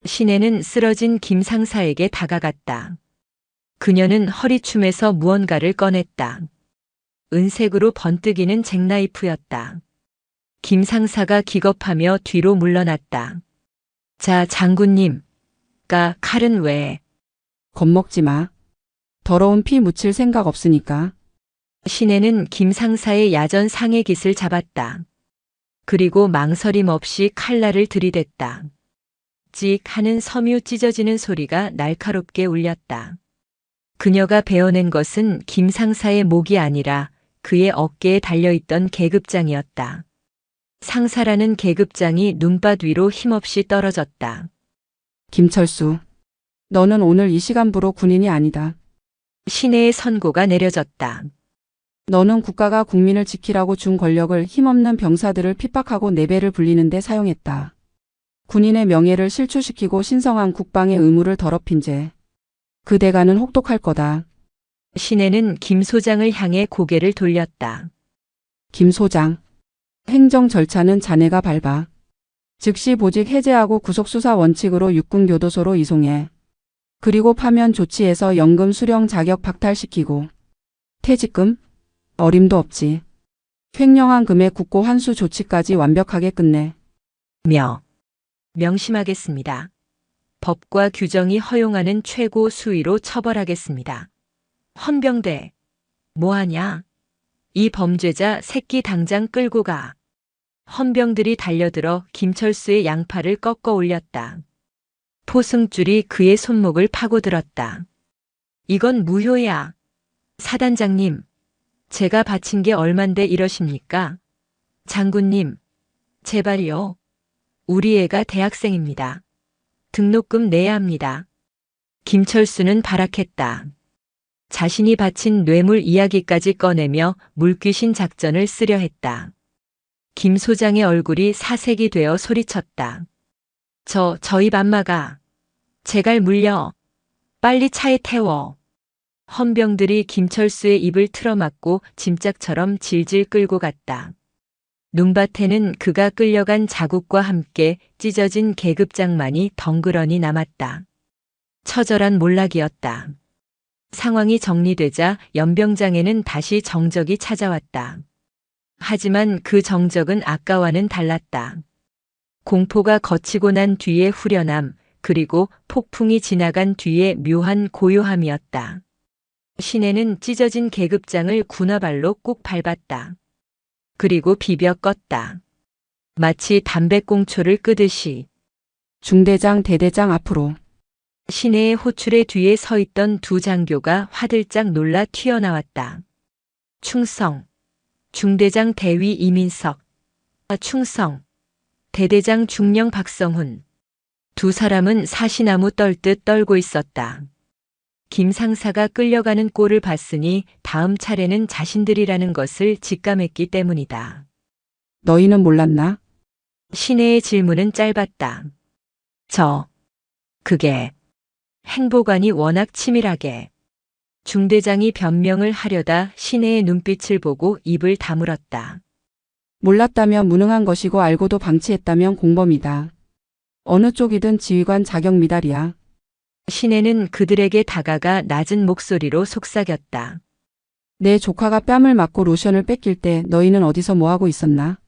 신혜는 쓰러진 김 상사에게 다가갔다. 그녀는 허리춤에서 무언가를 꺼냈다. 은색으로 번뜩이는 잭나이프였다. 김 상사가 기겁하며 뒤로 물러났다. 자, 장군님. 칼은 왜? 겁먹지 마. 더러운 피 묻힐 생각 없으니까. 신혜는 김 상사의 야전 상의 깃을 잡았다. 그리고 망설임 없이 칼날을 들이댔다. 찍 하는 섬유 찢어지는 소리가 날카롭게 울렸다. 그녀가 베어낸 것은 김 상사의 목이 아니라 그의 어깨에 달려있던 계급장이었다. 상사라는 계급장이 눈밭 위로 힘없이 떨어졌다. 김철수. 너는 오늘 이 시간부로 군인이 아니다. 신혜의 선고가 내려졌다. 너는 국가가 국민을 지키라고 준 권력을 힘없는 병사들을 핍박하고 내배를 불리는 데 사용했다. 군인의 명예를 실추시키고 신성한 국방의 의무를 더럽힌 죄. 그 대가는 혹독할 거다. 신혜는 김 소장을 향해 고개를 돌렸다. 김 소장. 행정 절차는 자네가 밟아. 즉시 보직 해제하고 구속수사 원칙으로 육군교도소로 이송해. 그리고 파면 조치해서 연금 수령 자격 박탈시키고. 퇴직금? 어림도 없지. 횡령한 금액 국고 환수 조치까지 완벽하게 끝내. 명심하겠습니다. 법과 규정이 허용하는 최고 수위로 처벌하겠습니다. 헌병대, 뭐하냐? 이 범죄자 새끼 당장 끌고 가. 헌병들이 달려들어 김철수의 양팔을 꺾어 올렸다. 포승줄이 그의 손목을 파고들었다. 이건 무효야. 사단장님, 제가 바친 게 얼만데 이러십니까? 장군님, 제발요. 우리 애가 대학생입니다. 등록금 내야 합니다. 김철수는 발악했다. 자신이 바친 뇌물 이야기까지 꺼내며 물귀신 작전을 쓰려 했다. 김 소장의 얼굴이 사색이 되어 소리쳤다. 저희 맘마가. 제갈 물려. 빨리 차에 태워. 헌병들이 김철수의 입을 틀어막고 짐짝처럼 질질 끌고 갔다. 눈밭에는 그가 끌려간 자국과 함께 찢어진 계급장만이 덩그러니 남았다. 처절한 몰락이었다. 상황이 정리되자 연병장에는 다시 정적이 찾아왔다. 하지만 그 정적은 아까와는 달랐다. 공포가 거치고 난 뒤의 후련함, 그리고 폭풍이 지나간 뒤의 묘한 고요함이었다. 시내는 찢어진 계급장을 군화발로 꾹 밟았다. 그리고 비벼 껐다. 마치 담배꽁초를 끄듯이. 중대장, 대대장 앞으로. 시내의 호출의 뒤에 서 있던 두 장교가 화들짝 놀라 튀어나왔다. 충성. 중대장 대위 이민석. 충성. 대대장 중령 박성훈. 두 사람은 사시나무 떨듯 떨고 있었다. 김 상사가 끌려가는 꼴을 봤으니 다음 차례는 자신들이라는 것을 직감했기 때문이다. 너희는 몰랐나? 시내의 질문은 짧았다. 그게. 행보관이 워낙 치밀하게. 중대장이 변명을 하려다 시내의 눈빛을 보고 입을 다물었다. 몰랐다면 무능한 것이고 알고도 방치했다면 공범이다. 어느 쪽이든 지휘관 자격 미달이야. 시내는 그들에게 다가가 낮은 목소리로 속삭였다. 내 조카가 뺨을 맞고 로션을 뺏길 때 너희는 어디서 뭐하고 있었나?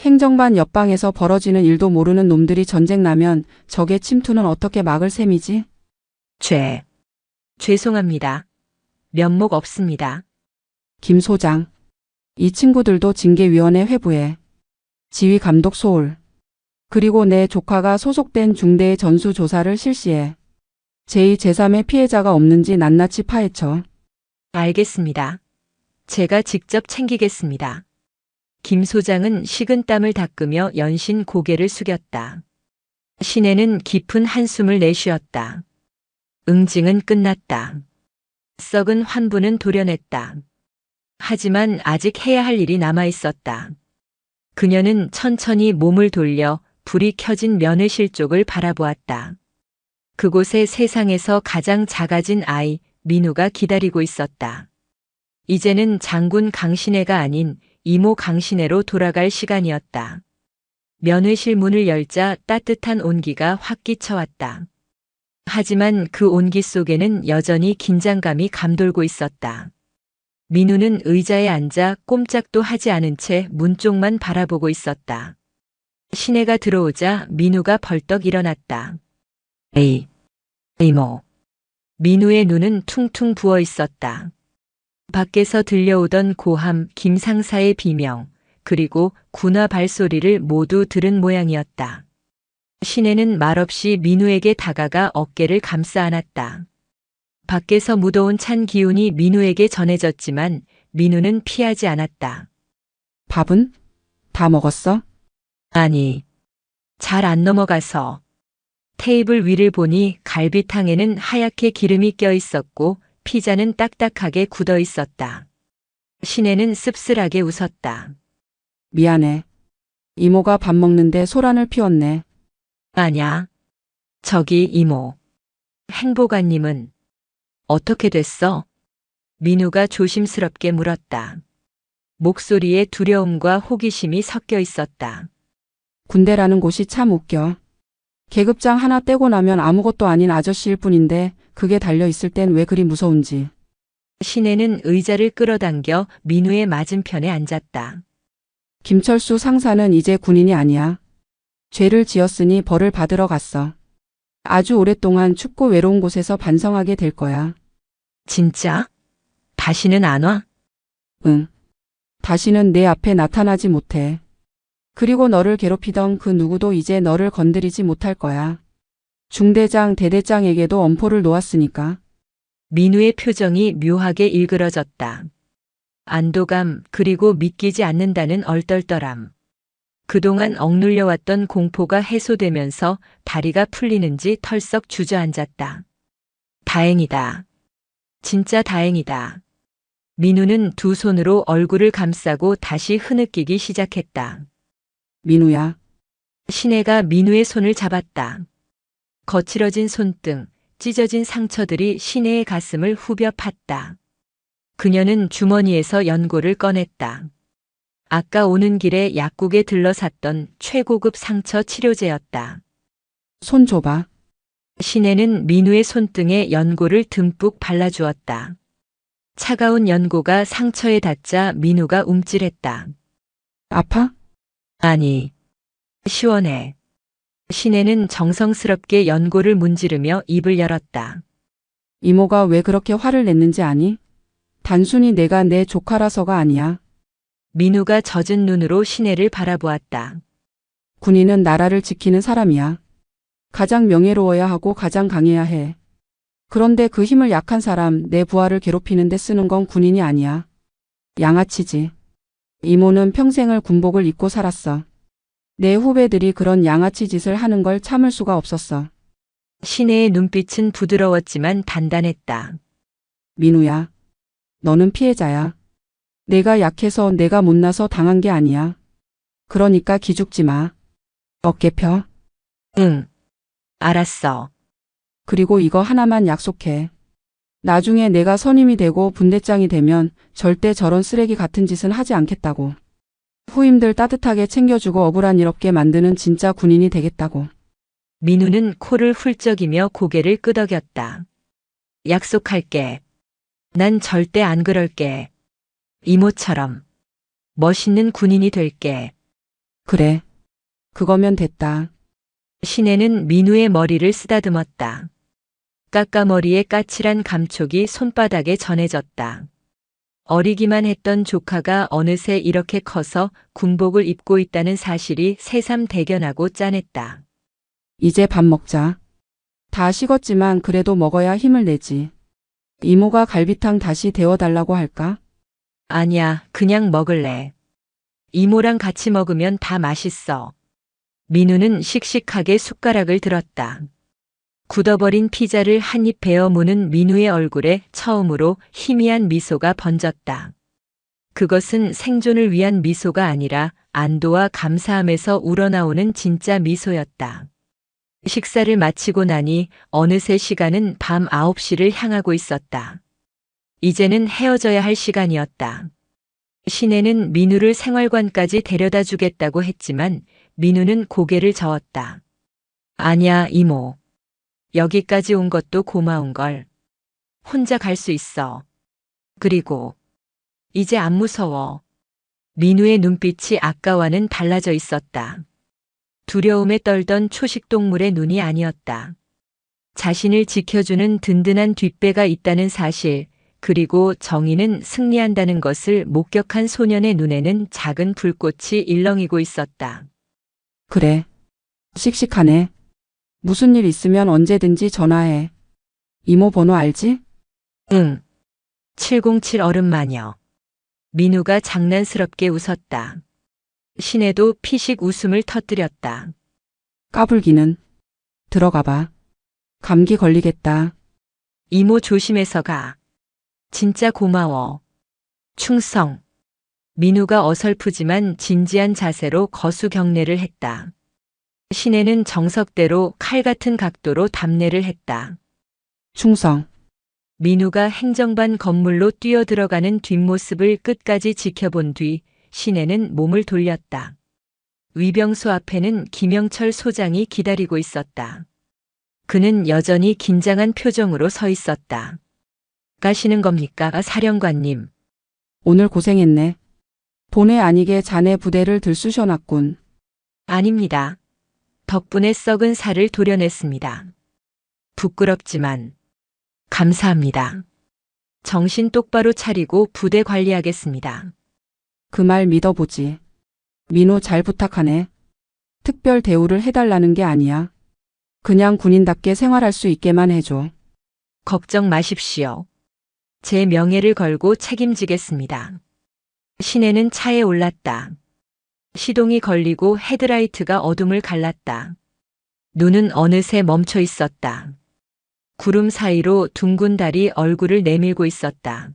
행정반 옆방에서 벌어지는 일도 모르는 놈들이 전쟁 나면 적의 침투는 어떻게 막을 셈이지? 죄송합니다. 면목 없습니다. 김 소장. 이 친구들도 징계위원회 회부해. 지휘 감독 소홀. 그리고 내 조카가 소속된 중대의 전수조사를 실시해. 제2, 제3의 피해자가 없는지 낱낱이 파헤쳐. 알겠습니다. 제가 직접 챙기겠습니다. 김 소장은 식은땀을 닦으며 연신 고개를 숙였다. 시내는 깊은 한숨을 내쉬었다. 응징은 끝났다. 썩은 환부는 도려냈다. 하지만 아직 해야 할 일이 남아 있었다. 그녀는 천천히 몸을 돌려 불이 켜진 면회실 쪽을 바라보았다. 그곳에 세상에서 가장 작아진 아이 민우가 기다리고 있었다. 이제는 장군 강신혜가 아닌 이모 강신혜로 돌아갈 시간이었다. 면회실 문을 열자 따뜻한 온기가 확 끼쳐왔다. 하지만 그 온기 속에는 여전히 긴장감이 감돌고 있었다. 민우는 의자에 앉아 꼼짝도 하지 않은 채 문 쪽만 바라보고 있었다. 신혜가 들어오자 민우가 벌떡 일어났다. 이모. 민우의 눈은 퉁퉁 부어 있었다. 밖에서 들려오던 고함, 김 상사의 비명, 그리고 군화 발소리를 모두 들은 모양이었다. 신혜는 말없이 민우에게 다가가 어깨를 감싸 안았다. 밖에서 무더운 찬 기운이 민우에게 전해졌지만 민우는 피하지 않았다. 밥은? 다 먹었어? 아니, 잘 안 넘어가서. 테이블 위를 보니 갈비탕에는 하얗게 기름이 껴 있었고 피자는 딱딱하게 굳어 있었다. 신혜는 씁쓸하게 웃었다. 미안해. 이모가 밥 먹는데 소란을 피웠네. 아냐. 저기 이모. 행보관님은 어떻게 됐어? 민우가 조심스럽게 물었다. 목소리에 두려움과 호기심이 섞여 있었다. 군대라는 곳이 참 웃겨. 계급장 하나 떼고 나면 아무것도 아닌 아저씨일 뿐인데 그게 달려있을 땐 왜 그리 무서운지. 신혜는 의자를 끌어당겨 민우의 맞은편에 앉았다. 김철수 상사는 이제 군인이 아니야. 죄를 지었으니 벌을 받으러 갔어. 아주 오랫동안 춥고 외로운 곳에서 반성하게 될 거야. 진짜? 다시는 안 와? 응. 다시는 내 앞에 나타나지 못해. 그리고 너를 괴롭히던 그 누구도 이제 너를 건드리지 못할 거야. 중대장, 대대장에게도 엄포를 놓았으니까. 민우의 표정이 묘하게 일그러졌다. 안도감, 그리고 믿기지 않는다는 얼떨떨함. 그동안 억눌려왔던 공포가 해소되면서 다리가 풀리는지 털썩 주저앉았다. 다행이다. 진짜 다행이다. 민우는 두 손으로 얼굴을 감싸고 다시 흐느끼기 시작했다. 민우야. 신혜가 민우의 손을 잡았다. 거칠어진 손등, 찢어진 상처들이 신혜의 가슴을 후벼 팠다. 그녀는 주머니에서 연고를 꺼냈다. 아까 오는 길에 약국에 들러 샀던 최고급 상처 치료제였다. 손 줘봐. 신혜는 민우의 손등에 연고를 듬뿍 발라주었다. 차가운 연고가 상처에 닿자 민우가 움찔했다. 아파? 아니, 시원해. 신혜는 정성스럽게 연고를 문지르며 입을 열었다. 이모가 왜 그렇게 화를 냈는지 아니? 단순히 내가 내 조카라서가 아니야. 민우가 젖은 눈으로 신혜를 바라보았다. 군인은 나라를 지키는 사람이야. 가장 명예로워야 하고 가장 강해야 해. 그런데 그 힘을 약한 사람, 내 부하를 괴롭히는 데 쓰는 건 군인이 아니야. 양아치지. 이모는 평생을 군복을 입고 살았어. 내 후배들이 그런 양아치 짓을 하는 걸 참을 수가 없었어. 신혜의 눈빛은 부드러웠지만 단단했다. 민우야. 너는 피해자야. 내가 약해서 내가 못나서 당한 게 아니야. 그러니까 기죽지 마. 어깨 펴. 응. 알았어. 그리고 이거 하나만 약속해. 나중에 내가 선임이 되고 분대장이 되면 절대 저런 쓰레기 같은 짓은 하지 않겠다고. 후임들 따뜻하게 챙겨주고 억울한 일 없게 만드는 진짜 군인이 되겠다고. 민우는 코를 훌쩍이며 고개를 끄덕였다. 약속할게. 난 절대 안 그럴게. 이모처럼. 멋있는 군인이 될게. 그래. 그거면 됐다. 신혜는 민우의 머리를 쓰다듬었다. 까까머리의 까칠한 감촉이 손바닥에 전해졌다. 어리기만 했던 조카가 어느새 이렇게 커서 군복을 입고 있다는 사실이 새삼 대견하고 짠했다. 이제 밥 먹자. 다 식었지만 그래도 먹어야 힘을 내지. 이모가 갈비탕 다시 데워달라고 할까? 아니야, 그냥 먹을래. 이모랑 같이 먹으면 다 맛있어. 민우는 씩씩하게 숟가락을 들었다. 굳어버린 피자를 한 입 베어 무는 민우의 얼굴에 처음으로 희미한 미소가 번졌다. 그것은 생존을 위한 미소가 아니라 안도와 감사함에서 우러나오는 진짜 미소였다. 식사를 마치고 나니 어느새 시간은 밤 9시를 향하고 있었다. 이제는 헤어져야 할 시간이었다. 신혜는 민우를 생활관까지 데려다 주겠다고 했지만 민우는 고개를 저었다. 아니야, 이모. 여기까지 온 것도 고마운걸. 혼자 갈 수 있어. 그리고 이제 안 무서워. 민우의 눈빛이 아까와는 달라져 있었다. 두려움에 떨던 초식동물의 눈이 아니었다. 자신을 지켜주는 든든한 뒷배가 있다는 사실, 그리고 정의는 승리한다는 것을 목격한 소년의 눈에는 작은 불꽃이 일렁이고 있었다. 그래. 씩씩하네. 무슨 일 있으면 언제든지 전화해. 이모 번호 알지? 응. 707 어른마녀. 민우가 장난스럽게 웃었다. 신혜도 피식 웃음을 터뜨렸다. 까불기는. 들어가 봐. 감기 걸리겠다. 이모 조심해서 가. 진짜 고마워. 충성. 민우가 어설프지만 진지한 자세로 거수 경례를 했다. 신혜는 정석대로 칼 같은 각도로 답례를 했다. 충성. 민우가 행정반 건물로 뛰어들어가는 뒷모습을 끝까지 지켜본 뒤 신혜는 몸을 돌렸다. 위병소 앞에는 김영철 소장이 기다리고 있었다. 그는 여전히 긴장한 표정으로 서 있었다. 가시는 겁니까, 사령관님? 오늘 고생했네. 본의 아니게 자네 부대를 들쑤셔놨군. 아닙니다. 덕분에 썩은 살을 도려냈습니다. 부끄럽지만 감사합니다. 정신 똑바로 차리고 부대 관리하겠습니다. 그 말 믿어보지. 민호 잘 부탁하네. 특별 대우를 해달라는 게 아니야. 그냥 군인답게 생활할 수 있게만 해줘. 걱정 마십시오. 제 명예를 걸고 책임지겠습니다. 신혜는 차에 올랐다. 시동이 걸리고 헤드라이트가 어둠을 갈랐다. 눈은 어느새 멈춰 있었다. 구름 사이로 둥근 달이 얼굴을 내밀고 있었다.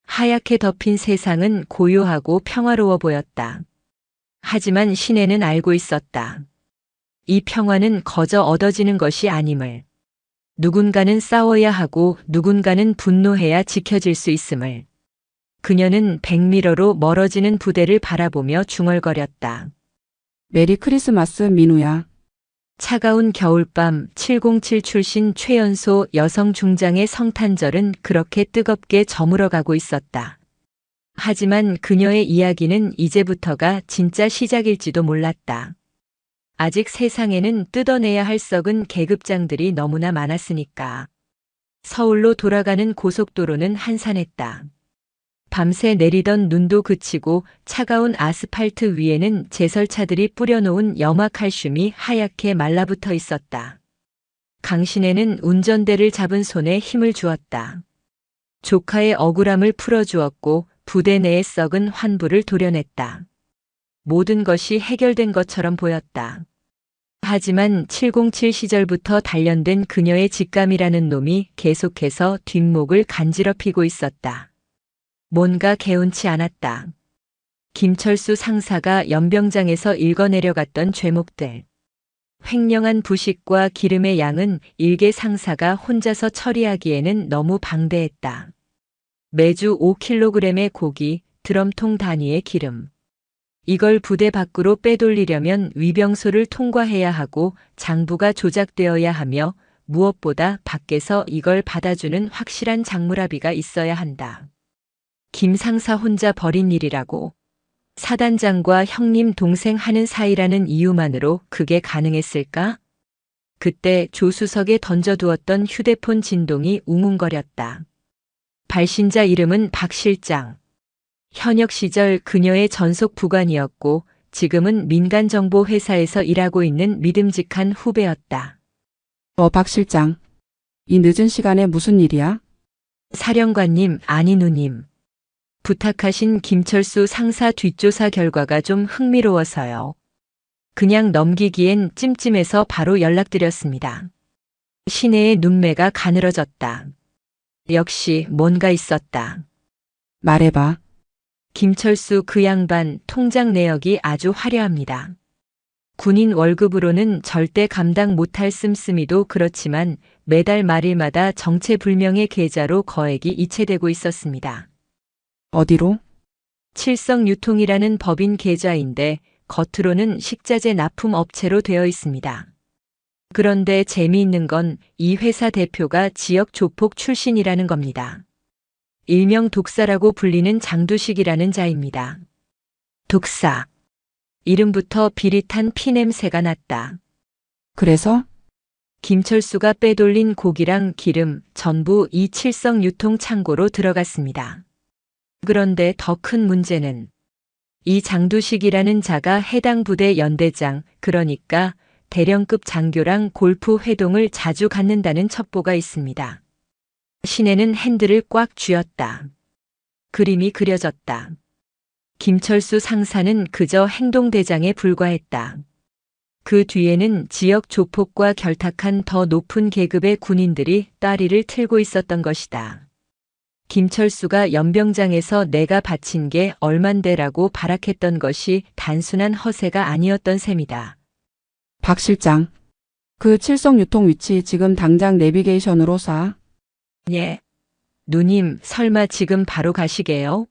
하얗게 덮인 세상은 고요하고 평화로워 보였다. 하지만 신혜는 알고 있었다. 이 평화는 거저 얻어지는 것이 아님을. 누군가는 싸워야 하고 누군가는 분노해야 지켜질 수 있음을. 그녀는 백미러로 멀어지는 부대를 바라보며 중얼거렸다. 메리 크리스마스 민우야. 차가운 겨울밤 707 출신 최연소 여성 중장의 성탄절은 그렇게 뜨겁게 저물어가고 있었다. 하지만 그녀의 이야기는 이제부터가 진짜 시작일지도 몰랐다. 아직 세상에는 뜯어내야 할 썩은 계급장들이 너무나 많았으니까. 서울로 돌아가는 고속도로는 한산했다. 밤새 내리던 눈도 그치고 차가운 아스팔트 위에는 제설차들이 뿌려놓은 염화칼슘이 하얗게 말라붙어 있었다. 강신혜는 운전대를 잡은 손에 힘을 주었다. 조카의 억울함을 풀어주었고 부대 내의 썩은 환부를 도려냈다. 모든 것이 해결된 것처럼 보였다. 하지만 707 시절부터 단련된 그녀의 직감이라는 놈이 계속해서 뒷목을 간지럽히고 있었다. 뭔가 개운치 않았다. 김철수 상사가 연병장에서 읽어내려갔던 죄목들. 횡령한 부식과 기름의 양은 일개 상사가 혼자서 처리하기에는 너무 방대했다. 매주 5kg의 고기, 드럼통 단위의 기름. 이걸 부대 밖으로 빼돌리려면 위병소를 통과해야 하고 장부가 조작되어야 하며 무엇보다 밖에서 이걸 받아주는 확실한 장물아비가 있어야 한다. 김 상사 혼자 벌인 일이라고. 사단장과 형님 동생 하는 사이라는 이유만으로 그게 가능했을까? 그때 조수석에 던져두었던 휴대폰 진동이 웅웅거렸다. 발신자 이름은 박 실장. 현역 시절 그녀의 전속 부관이었고 지금은 민간정보회사에서 일하고 있는 믿음직한 후배였다. 박 실장. 이 늦은 시간에 무슨 일이야? 사령관님, 아니 누님. 부탁하신 김철수 상사 뒷조사 결과가 좀 흥미로워서요. 그냥 넘기기엔 찜찜해서 바로 연락드렸습니다. 신혜의 눈매가 가늘어졌다. 역시 뭔가 있었다. 말해봐. 김철수 그 양반 통장 내역이 아주 화려합니다. 군인 월급으로는 절대 감당 못할 씀씀이도 그렇지만 매달 말일마다 정체불명의 계좌로 거액이 이체되고 있었습니다. 어디로? 칠성유통이라는 법인 계좌인데 겉으로는 식자재 납품 업체로 되어 있습니다. 그런데 재미있는 건 이 회사 대표가 지역 조폭 출신이라는 겁니다. 일명 독사라고 불리는 장두식이라는 자입니다. 독사. 이름부터 비릿한 피냄새가 났다. 그래서? 김철수가 빼돌린 고기랑 기름 전부 이 칠성유통 창고로 들어갔습니다. 그런데 더 큰 문제는 이 장두식이라는 자가 해당 부대 연대장, 그러니까 대령급 장교랑 골프 회동을 자주 갖는다는 첩보가 있습니다. 신혜는 핸들을 꽉 쥐었다. 그림이 그려졌다. 김철수 상사는 그저 행동대장에 불과했다. 그 뒤에는 지역 조폭과 결탁한 더 높은 계급의 군인들이 따리를 틀고 있었던 것이다. 김철수가 연병장에서 내가 바친 게 얼만데라고 발악했던 것이 단순한 허세가 아니었던 셈이다. 박 실장. 그 칠성유통 위치 지금 당장 내비게이션으로 쏴. 예. 누님, 설마 지금 바로 가시게요?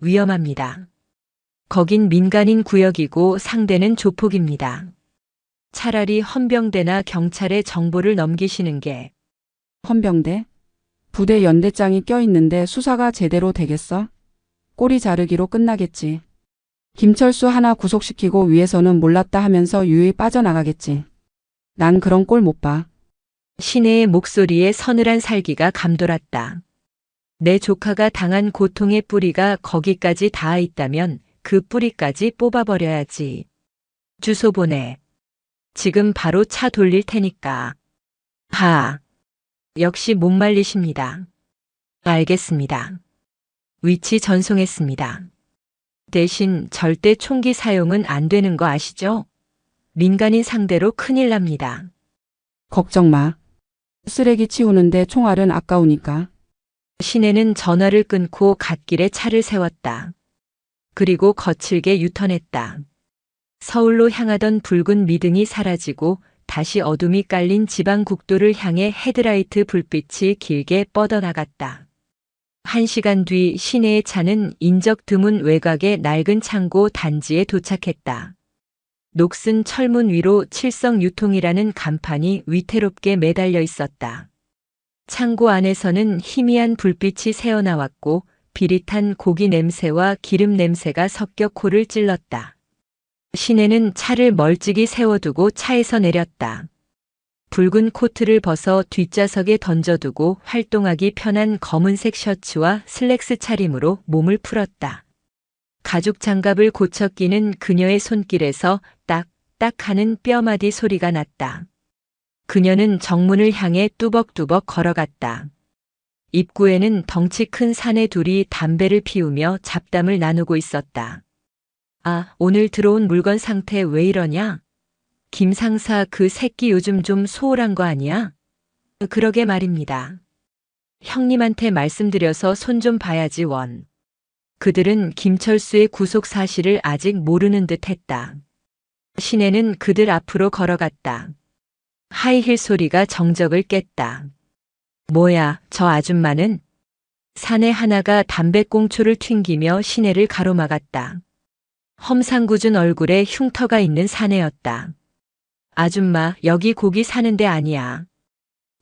위험합니다. 거긴 민간인 구역이고 상대는 조폭입니다. 차라리 헌병대나 경찰에 정보를 넘기시는 게. 헌병대? 부대 연대장이 껴있는데 수사가 제대로 되겠어? 꼬리 자르기로 끝나겠지. 김철수 하나 구속시키고 위에서는 몰랐다 하면서 유유히 빠져나가겠지. 난 그런 꼴 못 봐. 신혜의 목소리에 서늘한 살기가 감돌았다. 내 조카가 당한 고통의 뿌리가 거기까지 닿아 있다면 그 뿌리까지 뽑아버려야지. 주소 보내. 지금 바로 차 돌릴 테니까. 하. 역시 못 말리십니다. 알겠습니다. 위치 전송했습니다. 대신 절대 총기 사용은 안 되는 거 아시죠? 민간인 상대로 큰일 납니다. 걱정 마. 쓰레기 치우는데 총알은 아까우니까. 신혜는 전화를 끊고 갓길에 차를 세웠다. 그리고 거칠게 유턴했다. 서울로 향하던 붉은 미등이 사라지고 다시 어둠이 깔린 지방 국도를 향해 헤드라이트 불빛이 길게 뻗어나갔다. 1시간 뒤 시내의 차는 인적 드문 외곽의 낡은 창고 단지에 도착했다. 녹슨 철문 위로 칠성 유통이라는 간판이 위태롭게 매달려 있었다. 창고 안에서는 희미한 불빛이 새어나왔고 비릿한 고기 냄새와 기름 냄새가 섞여 코를 찔렀다. 시내는 차를 멀찍이 세워두고 차에서 내렸다. 붉은 코트를 벗어 뒷좌석에 던져두고 활동하기 편한 검은색 셔츠와 슬랙스 차림으로 몸을 풀었다. 가죽 장갑을 고쳐 끼는 그녀의 손길에서 딱딱 하는 뼈마디 소리가 났다. 그녀는 정문을 향해 뚜벅뚜벅 걸어갔다. 입구에는 덩치 큰 사내 둘이 담배를 피우며 잡담을 나누고 있었다. 아, 오늘 들어온 물건 상태 왜 이러냐? 김 상사 그 새끼 요즘 좀 소홀한 거 아니야? 그러게 말입니다. 형님한테 말씀드려서 손 좀 봐야지 원. 그들은 김철수의 구속 사실을 아직 모르는 듯 했다. 시내는 그들 앞으로 걸어갔다. 하이힐 소리가 정적을 깼다. 뭐야, 저 아줌마는? 사내 하나가 담배꽁초를 튕기며 시내를 가로막았다. 험상궂은 얼굴에 흉터가 있는 사내였다. 아줌마, 여기 고기 사는 데 아니야.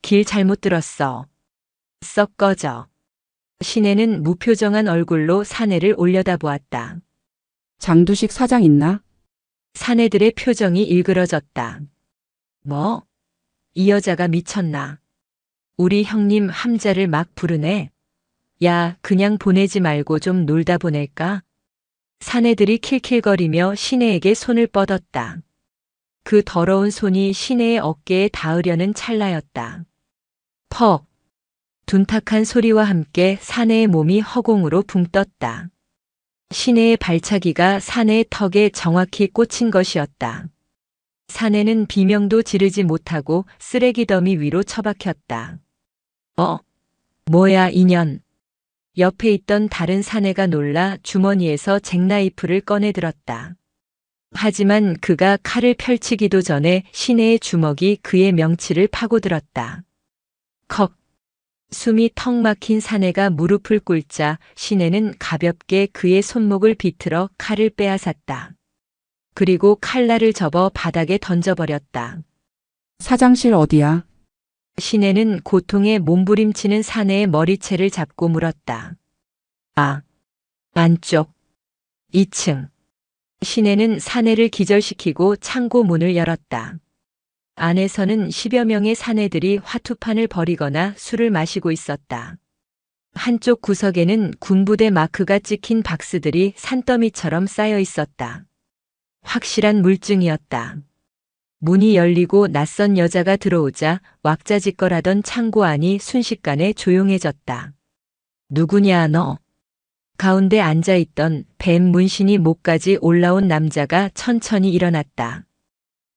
길 잘못 들었어. 썩 꺼져. 시내는 무표정한 얼굴로 사내를 올려다보았다. 장두식 사장 있나? 사내들의 표정이 일그러졌다. 뭐? 이 여자가 미쳤나? 우리 형님 함자를 막 부르네. 야, 그냥 보내지 말고 좀 놀다 보낼까? 사내들이 킬킬거리며 시내에게 손을 뻗었다. 그 더러운 손이 시내의 어깨에 닿으려는 찰나였다. 퍽! 둔탁한 소리와 함께 사내의 몸이 허공으로 붕 떴다. 시내의 발차기가 사내의 턱에 정확히 꽂힌 것이었다. 사내는 비명도 지르지 못하고 쓰레기 더미 위로 처박혔다. 뭐야 이년. 옆에 있던 다른 사내가 놀라 주머니에서 잭나이프를 꺼내 들었다. 하지만 그가 칼을 펼치기도 전에 시내의 주먹이 그의 명치를 파고들었다. 컥! 숨이 턱 막힌 사내가 무릎을 꿇자 시내는 가볍게 그의 손목을 비틀어 칼을 빼앗았다. 그리고 칼날을 접어 바닥에 던져버렸다. 사장실 어디야? 시내는 고통에 몸부림치는 사내의 머리채를 잡고 물었다. 아, 안쪽. 2층. 시내는 사내를 기절시키고 창고 문을 열었다. 안에서는 10여 명의 사내들이 화투판을 벌이거나 술을 마시고 있었다. 한쪽 구석에는 군부대 마크가 찍힌 박스들이 산더미처럼 쌓여 있었다. 확실한 물증이었다. 문이 열리고 낯선 여자가 들어오자 왁자지껄하던 창고 안이 순식간에 조용해졌다. 누구냐 너? 가운데 앉아있던 뱀 문신이 목까지 올라온 남자가 천천히 일어났다.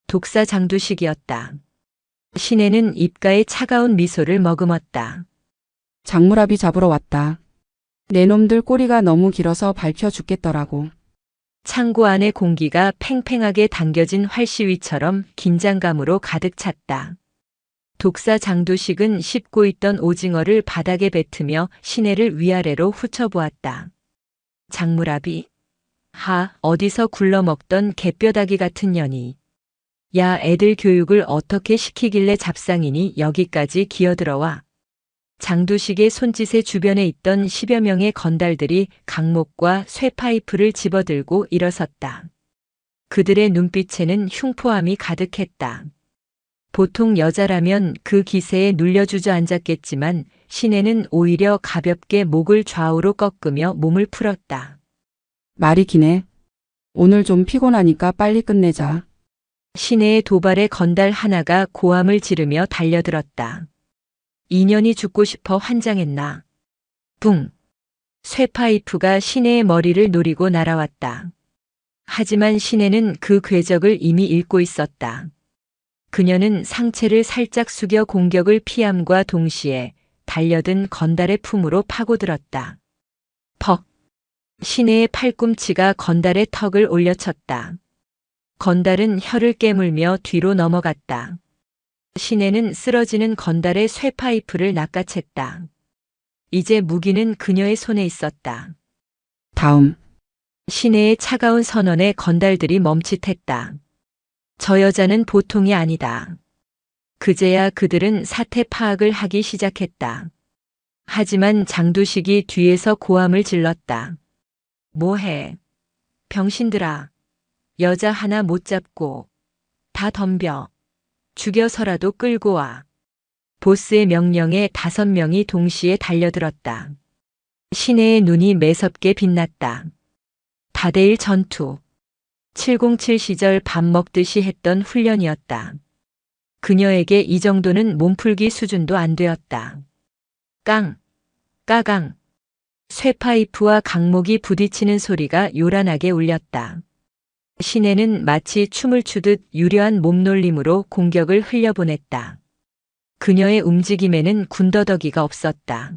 독사 장두식이었다. 시내는 입가에 차가운 미소를 머금었다. 장무라비 잡으러 왔다. 내 놈들 꼬리가 너무 길어서 밟혀 죽겠더라고. 창고 안의 공기가 팽팽하게 당겨진 활시위처럼 긴장감으로 가득 찼다. 독사 장두식은 씹고 있던 오징어를 바닥에 뱉으며 시내를 위아래로 훑어보았다. 장무라비. 어디서 굴러먹던 개뼈다귀 같은 년이. 야, 애들 교육을 어떻게 시키길래 잡상이니 여기까지 기어들어와. 장두식의 손짓의 주변에 있던 10여 명의 건달들이 강목과 쇠파이프를 집어들고 일어섰다. 그들의 눈빛에는 흉포함이 가득했다. 보통 여자라면 그 기세에 눌려 주저앉았겠지만 시내는 오히려 가볍게 목을 좌우로 꺾으며 몸을 풀었다. 말이 기네. 오늘 좀 피곤하니까 빨리 끝내자. 시내의 도발에 건달 하나가 고함을 지르며 달려들었다. 인연이 죽고 싶어 환장했나. 붕. 쇠파이프가 시내의 머리를 노리고 날아왔다. 하지만 시내는 그 궤적을 이미 읽고 있었다. 그녀는 상체를 살짝 숙여 공격을 피함과 동시에 달려든 건달의 품으로 파고들었다. 퍽. 시내의 팔꿈치가 건달의 턱을 올려쳤다. 건달은 혀를 깨물며 뒤로 넘어갔다. 시내는 쓰러지는 건달의 쇠파이프를 낚아챘다. 이제 무기는 그녀의 손에 있었다. 다음. 시내의 차가운 선언에 건달들이 멈칫했다. 저 여자는 보통이 아니다. 그제야 그들은 사태 파악을 하기 시작했다. 하지만 장두식이 뒤에서 고함을 질렀다. 뭐해? 병신들아. 여자 하나 못 잡고 다 덤벼. 죽여서라도 끌고 와. 보스의 명령에 5명이 동시에 달려들었다. 시내의 눈이 매섭게 빛났다. 다대일 전투. 707 시절 밥 먹듯이 했던 훈련이었다. 그녀에게 이 정도는 몸풀기 수준도 안 되었다. 깡, 까강. 쇠파이프와 강목이 부딪히는 소리가 요란하게 울렸다. 시내는 마치 춤을 추듯 유려한 몸놀림으로 공격을 흘려보냈다. 그녀의 움직임에는 군더더기가 없었다.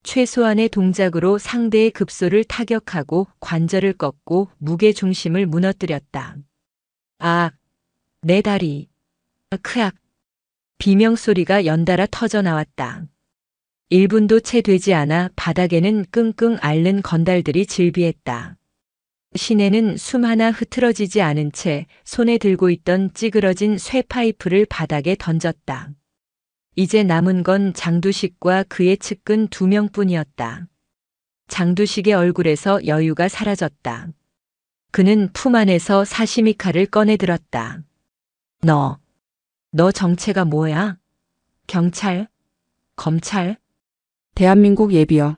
최소한의 동작으로 상대의 급소를 타격하고 관절을 꺾고 무게 중심을 무너뜨렸다. 아, 내 다리. 크악. 비명소리가 연달아 터져 나왔다. 1분도 채 되지 않아 바닥에는 끙끙 앓는 건달들이 질비했다. 시내는 숨 하나 흐트러지지 않은 채 손에 들고 있던 찌그러진 쇠파이프를 바닥에 던졌다. 이제 남은 건 장두식과 그의 측근 2명뿐이었다. 장두식의 얼굴에서 여유가 사라졌다. 그는 품 안에서 사시미 칼을 꺼내 들었다. 너 정체가 뭐야? 경찰? 검찰? 대한민국 예비역.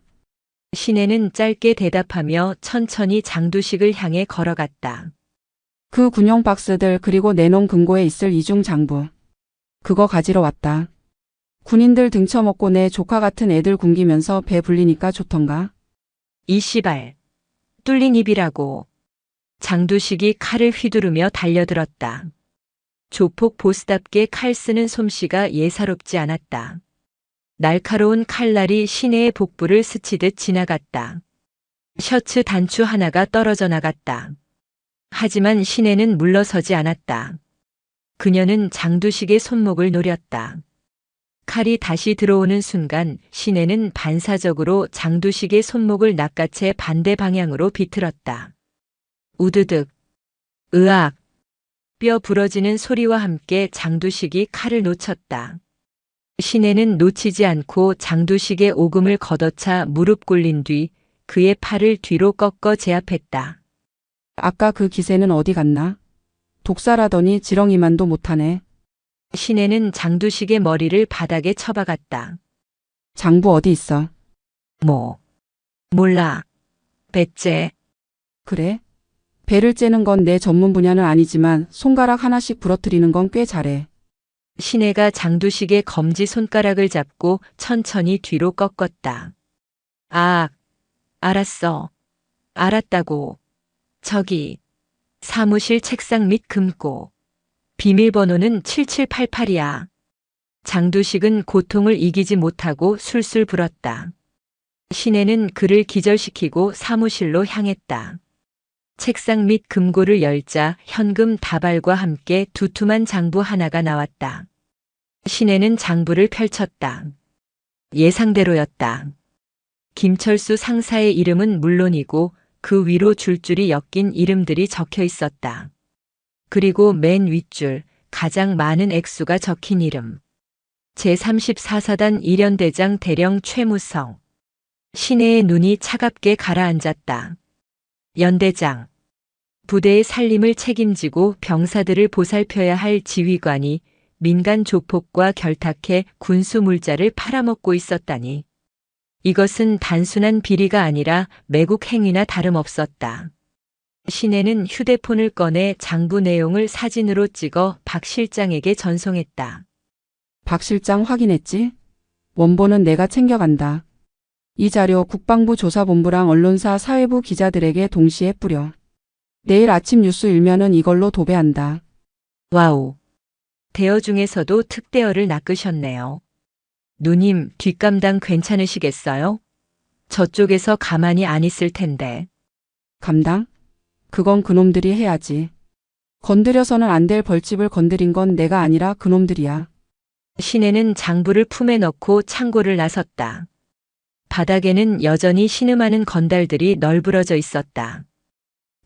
시내는 짧게 대답하며 천천히 장두식을 향해 걸어갔다. 그 군용 박스들 그리고 내놓은 금고에 있을 이중 장부. 그거 가지러 왔다. 군인들 등쳐먹고 내 조카 같은 애들 굶기면서 배 불리니까 좋던가. 이 씨발. 뚫린 입이라고. 장두식이 칼을 휘두르며 달려들었다. 조폭 보스답게 칼 쓰는 솜씨가 예사롭지 않았다. 날카로운 칼날이 시내의 복부를 스치듯 지나갔다. 셔츠 단추 하나가 떨어져 나갔다. 하지만 시내는 물러서지 않았다. 그녀는 장두식의 손목을 노렸다. 칼이 다시 들어오는 순간 시내는 반사적으로 장두식의 손목을 낚아채 반대 방향으로 비틀었다. 우드득. 으악. 뼈 부러지는 소리와 함께 장두식이 칼을 놓쳤다. 시내는 놓치지 않고 장두식의 오금을 걷어차 무릎 꿇린 뒤 그의 팔을 뒤로 꺾어 제압했다. 아까 그 기세는 어디 갔나? 독살하더니 지렁이만도 못하네. 시내는 장두식의 머리를 바닥에 쳐박았다. 장부 어디 있어? 몰라. 배째. 그래? 배를 째는 건 내 전문 분야는 아니지만 손가락 하나씩 부러뜨리는 건 꽤 잘해. 시내가 장두식의 검지 손가락을 잡고 천천히 뒤로 꺾었다. 아, 알았어. 알았다고. 저기, 사무실 책상 밑 금고. 비밀번호는 7788이야. 장두식은 고통을 이기지 못하고 술술 불었다. 시내는 그를 기절시키고 사무실로 향했다. 책상 밑 금고를 열자 현금 다발과 함께 두툼한 장부 하나가 나왔다. 시내는 장부를 펼쳤다. 예상대로였다. 김철수 상사의 이름은 물론이고 그 위로 줄줄이 엮인 이름들이 적혀 있었다. 그리고 맨 윗줄 가장 많은 액수가 적힌 이름. 제34사단 일연대장 대령 최무성. 시내의 눈이 차갑게 가라앉았다. 연대장. 부대의 살림을 책임지고 병사들을 보살펴야 할 지휘관이 민간 조폭과 결탁해 군수 물자를 팔아먹고 있었다니. 이것은 단순한 비리가 아니라 매국 행위나 다름없었다. 시내는 휴대폰을 꺼내 장부 내용을 사진으로 찍어 박 실장에게 전송했다. 박 실장 확인했지? 원본은 내가 챙겨간다. 이 자료 국방부 조사본부랑 언론사 사회부 기자들에게 동시에 뿌려. 내일 아침 뉴스 일면은 이걸로 도배한다. 와우. 대여 중에서도 특대여를 낚으셨네요. 누님, 뒷감당 괜찮으시겠어요? 저쪽에서 가만히 안 있을 텐데. 감당? 그건 그놈들이 해야지. 건드려서는 안 될 벌집을 건드린 건 내가 아니라 그놈들이야. 시내는 장부를 품에 넣고 창고를 나섰다. 바닥에는 여전히 신음하는 건달들이 널브러져 있었다.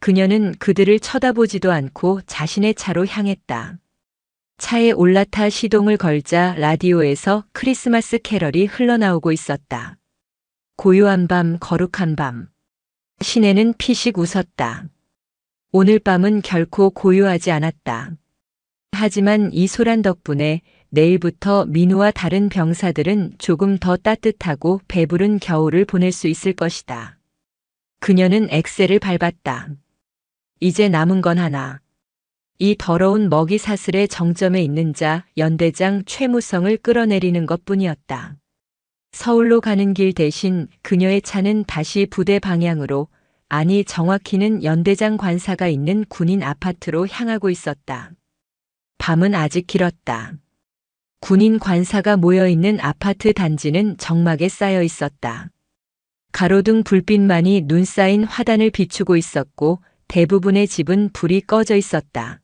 그녀는 그들을 쳐다보지도 않고 자신의 차로 향했다. 차에 올라타 시동을 걸자 라디오에서 크리스마스 캐럴이 흘러나오고 있었다. 고요한 밤, 거룩한 밤. 시내는 피식 웃었다. 오늘 밤은 결코 고요하지 않았다. 하지만 이 소란 덕분에 내일부터 민우와 다른 병사들은 조금 더 따뜻하고 배부른 겨울을 보낼 수 있을 것이다. 그녀는 엑셀을 밟았다. 이제 남은 건 하나. 이 더러운 먹이 사슬의 정점에 있는 자 연대장 최무성을 끌어내리는 것뿐이었다. 서울로 가는 길 대신 그녀의 차는 다시 부대 방향으로, 아니 정확히는 연대장 관사가 있는 군인 아파트로 향하고 있었다. 밤은 아직 길었다. 군인 관사가 모여있는 아파트 단지는 적막에 쌓여 있었다. 가로등 불빛만이 눈 쌓인 화단을 비추고 있었고 대부분의 집은 불이 꺼져 있었다.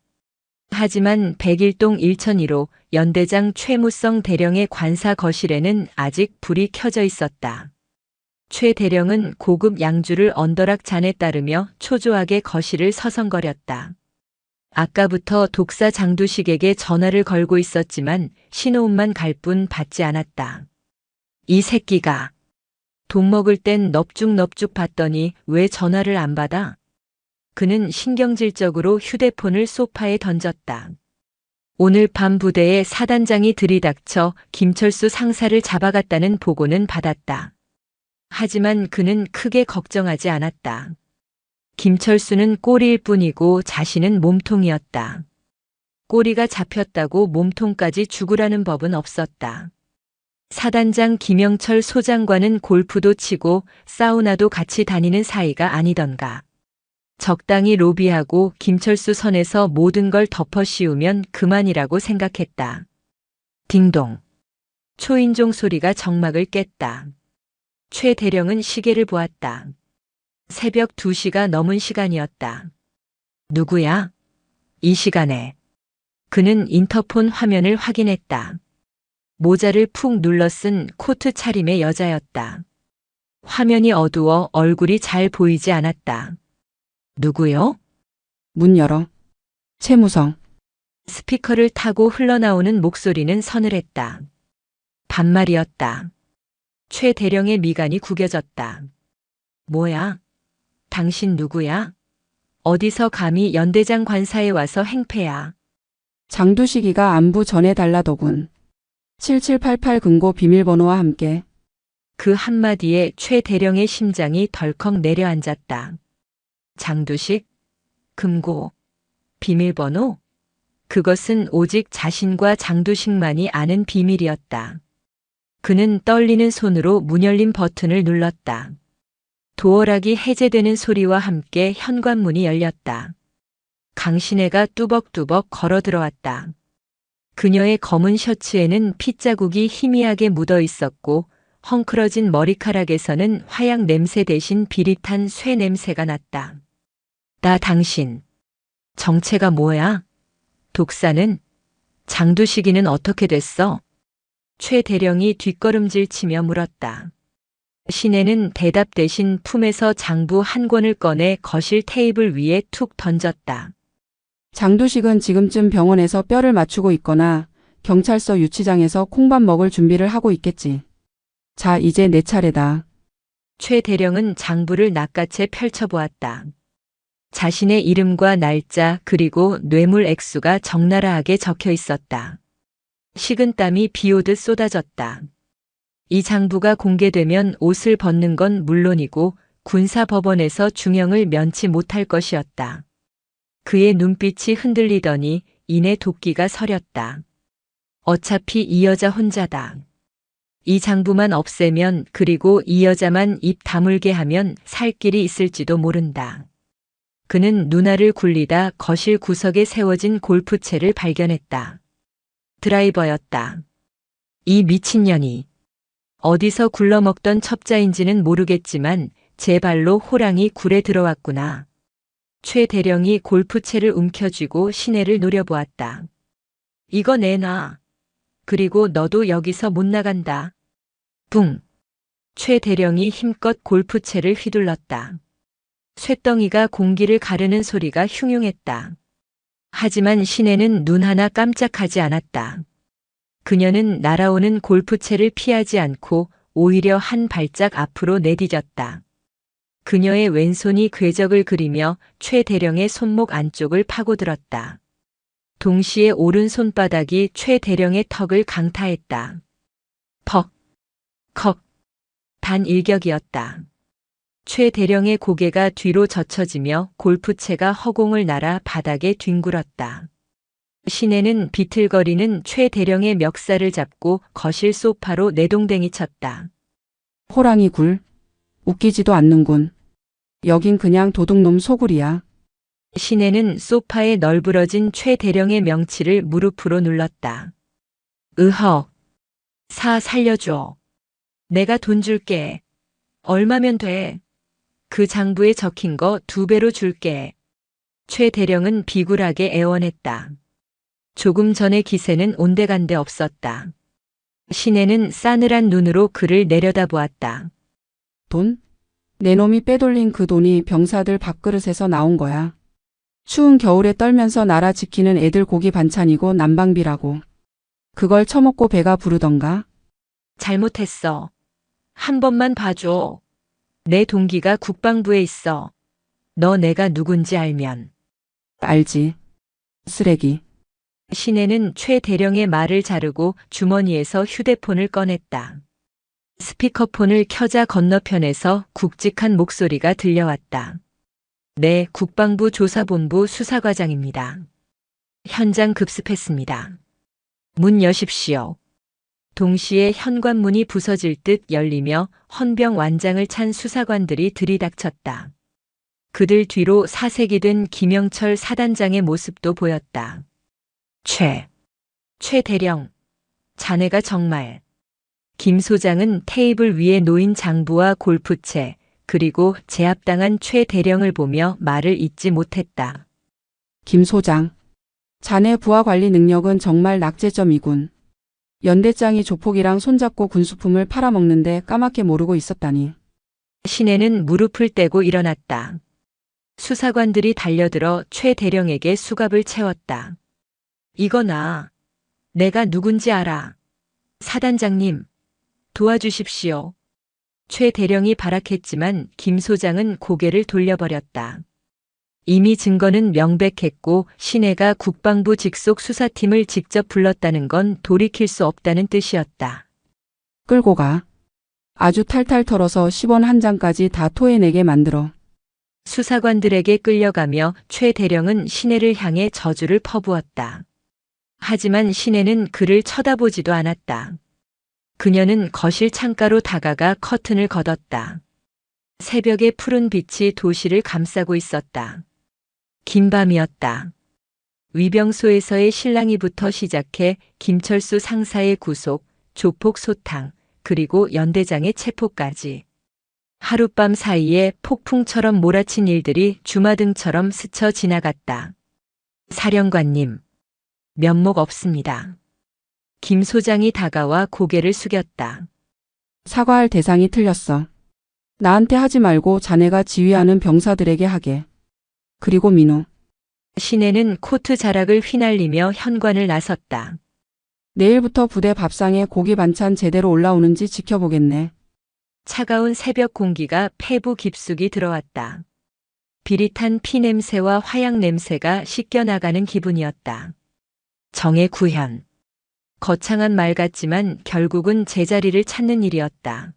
하지만 101동 1001호 연대장 최무성 대령의 관사 거실에는 아직 불이 켜져 있었다. 최 대령은 고급 양주를 언더락 잔에 따르며 초조하게 거실을 서성거렸다. 아까부터 독사 장두식에게 전화를 걸고 있었지만 신호음만 갈 뿐 받지 않았다. 이 새끼가. 돈 먹을 땐 넙죽넙죽 받더니 왜 전화를 안 받아? 그는 신경질적으로 휴대폰을 소파에 던졌다. 오늘 밤 부대에 사단장이 들이닥쳐 김철수 상사를 잡아갔다는 보고는 받았다. 하지만 그는 크게 걱정하지 않았다. 김철수는 꼬리일 뿐이고 자신은 몸통이었다. 꼬리가 잡혔다고 몸통까지 죽으라는 법은 없었다. 사단장 김영철 소장과는 골프도 치고 사우나도 같이 다니는 사이가 아니던가. 적당히 로비하고 김철수 선에서 모든 걸 덮어 씌우면 그만이라고 생각했다. 딩동. 초인종 소리가 정막을 깼다. 최 대령은 시계를 보았다. 새벽 2시가 넘은 시간이었다. 누구야? 이 시간에. 그는 인터폰 화면을 확인했다. 모자를 푹 눌러 쓴 코트 차림의 여자였다. 화면이 어두워 얼굴이 잘 보이지 않았다. 누구요? 문 열어. 최무성. 스피커를 타고 흘러나오는 목소리는 서늘했다. 반말이었다. 최 대령의 미간이 구겨졌다. 뭐야? 당신 누구야? 어디서 감히 연대장 관사에 와서 행패야? 장두식이가 안부 전해달라더군. 7788 금고 비밀번호와 함께. 그 한마디에 최 대령의 심장이 덜컥 내려앉았다. 장두식? 금고? 비밀번호? 그것은 오직 자신과 장두식만이 아는 비밀이었다. 그는 떨리는 손으로 문 열림 버튼을 눌렀다. 도어락이 해제되는 소리와 함께 현관문이 열렸다. 강신혜가 뚜벅뚜벅 걸어 들어왔다. 그녀의 검은 셔츠에는 핏자국이 희미하게 묻어 있었고 헝클어진 머리카락에서는 화약 냄새 대신 비릿한 쇠 냄새가 났다. 나 당신. 정체가 뭐야? 독사는? 장두식이는 어떻게 됐어? 최 대령이 뒷걸음질 치며 물었다. 신혜는 대답 대신 품에서 장부 한 권을 꺼내 거실 테이블 위에 툭 던졌다. 장두식은 지금쯤 병원에서 뼈를 맞추고 있거나 경찰서 유치장에서 콩밥 먹을 준비를 하고 있겠지. 자, 이제 내 차례다. 최 대령은 장부를 낚아채 펼쳐보았다. 자신의 이름과 날짜 그리고 뇌물 액수가 적나라하게 적혀 있었다. 식은땀이 비오듯 쏟아졌다. 이 장부가 공개되면 옷을 벗는 건 물론이고 군사법원에서 중형을 면치 못할 것이었다. 그의 눈빛이 흔들리더니 이내 도끼가 서렸다. 어차피 이 여자 혼자다. 이 장부만 없애면 그리고 이 여자만 입 다물게 하면 살 길이 있을지도 모른다. 그는 눈알을 굴리다 거실 구석에 세워진 골프채를 발견했다. 드라이버였다. 이 미친년이. 어디서 굴러먹던 첩자인지는 모르겠지만 제 발로 호랑이 굴에 들어왔구나. 최 대령이 골프채를 움켜쥐고 신혜를 노려보았다. 이거 내놔. 그리고 너도 여기서 못 나간다. 붕. 최 대령이 힘껏 골프채를 휘둘렀다. 쇳덩이가 공기를 가르는 소리가 흉흉했다. 하지만 신혜는 눈 하나 깜짝하지 않았다. 그녀는 날아오는 골프채를 피하지 않고 오히려 한 발짝 앞으로 내디뎠다. 그녀의 왼손이 궤적을 그리며 최 대령의 손목 안쪽을 파고들었다. 동시에 오른손바닥이 최 대령의 턱을 강타했다. 퍽, 컥, 단 일격이었다. 최 대령의 고개가 뒤로 젖혀지며 골프채가 허공을 날아 바닥에 뒹굴었다. 신혜는 비틀거리는 최 대령의 멱살을 잡고 거실 소파로 내동댕이 쳤다. 호랑이 굴. 웃기지도 않는군. 여긴 그냥 도둑놈 소굴이야. 신혜는 소파에 널브러진 최 대령의 명치를 무릎으로 눌렀다. 으헉. 살려줘. 내가 돈 줄게. 얼마면 돼? 그 장부에 적힌 거 2배로 줄게. 최 대령은 비굴하게 애원했다. 조금 전의 기세는 온데간데 없었다. 신혜는 싸늘한 눈으로 그를 내려다보았다. 돈? 내 놈이 빼돌린 그 돈이 병사들 밥그릇에서 나온 거야. 추운 겨울에 떨면서 나라 지키는 애들 고기 반찬이고 난방비라고. 그걸 처먹고 배가 부르던가? 잘못했어. 한 번만 봐줘. 내 동기가 국방부에 있어. 너 내가 누군지 알면. 알지. 쓰레기. 신혜는 최 대령의 말을 자르고 주머니에서 휴대폰을 꺼냈다. 스피커폰을 켜자 건너편에서 굵직한 목소리가 들려왔다. 네, 국방부 조사본부 수사과장입니다. 현장 급습했습니다. 문 여십시오. 동시에 현관문이 부서질 듯 열리며 헌병 완장을 찬 수사관들이 들이닥쳤다. 그들 뒤로 사색이 된 김영철 사단장의 모습도 보였다. 최 대령, 자네가 정말. 김 소장은 테이블 위에 놓인 장부와 골프채, 그리고 제압당한 최 대령을 보며 말을 잇지 못했다. 김 소장. 자네 부하 관리 능력은 정말 낙제점이군. 연대장이 조폭이랑 손잡고 군수품을 팔아먹는데 까맣게 모르고 있었다니. 신혜는 무릎을 떼고 일어났다. 수사관들이 달려들어 최 대령에게 수갑을 채웠다. 이거나. 내가 누군지 알아. 사단장님, 도와주십시오. 최 대령이 발악했지만 김 소장은 고개를 돌려버렸다. 이미 증거는 명백했고 신혜가 국방부 직속 수사팀을 직접 불렀다는 건 돌이킬 수 없다는 뜻이었다. 끌고 가. 아주 탈탈 털어서 10원 한 장까지 다 토해내게 만들어. 수사관들에게 끌려가며 최 대령은 신혜를 향해 저주를 퍼부었다. 하지만 신혜는 그를 쳐다보지도 않았다. 그녀는 거실 창가로 다가가 커튼을 걷었다. 새벽의 푸른 빛이 도시를 감싸고 있었다. 긴 밤이었다. 위병소에서의 실랑이부터 시작해 김철수 상사의 구속, 조폭 소탕, 그리고 연대장의 체포까지. 하룻밤 사이에 폭풍처럼 몰아친 일들이 주마등처럼 스쳐 지나갔다. 사령관님, 면목 없습니다. 김 소장이 다가와 고개를 숙였다. 사과할 대상이 틀렸어. 나한테 하지 말고 자네가 지휘하는 병사들에게 하게. 그리고 민우. 신혜는 코트 자락을 휘날리며 현관을 나섰다. 내일부터 부대 밥상에 고기 반찬 제대로 올라오는지 지켜보겠네. 차가운 새벽 공기가 폐부 깊숙이 들어왔다. 비릿한 피 냄새와 화약 냄새가 씻겨나가는 기분이었다. 정의 구현. 거창한 말 같지만 결국은 제자리를 찾는 일이었다.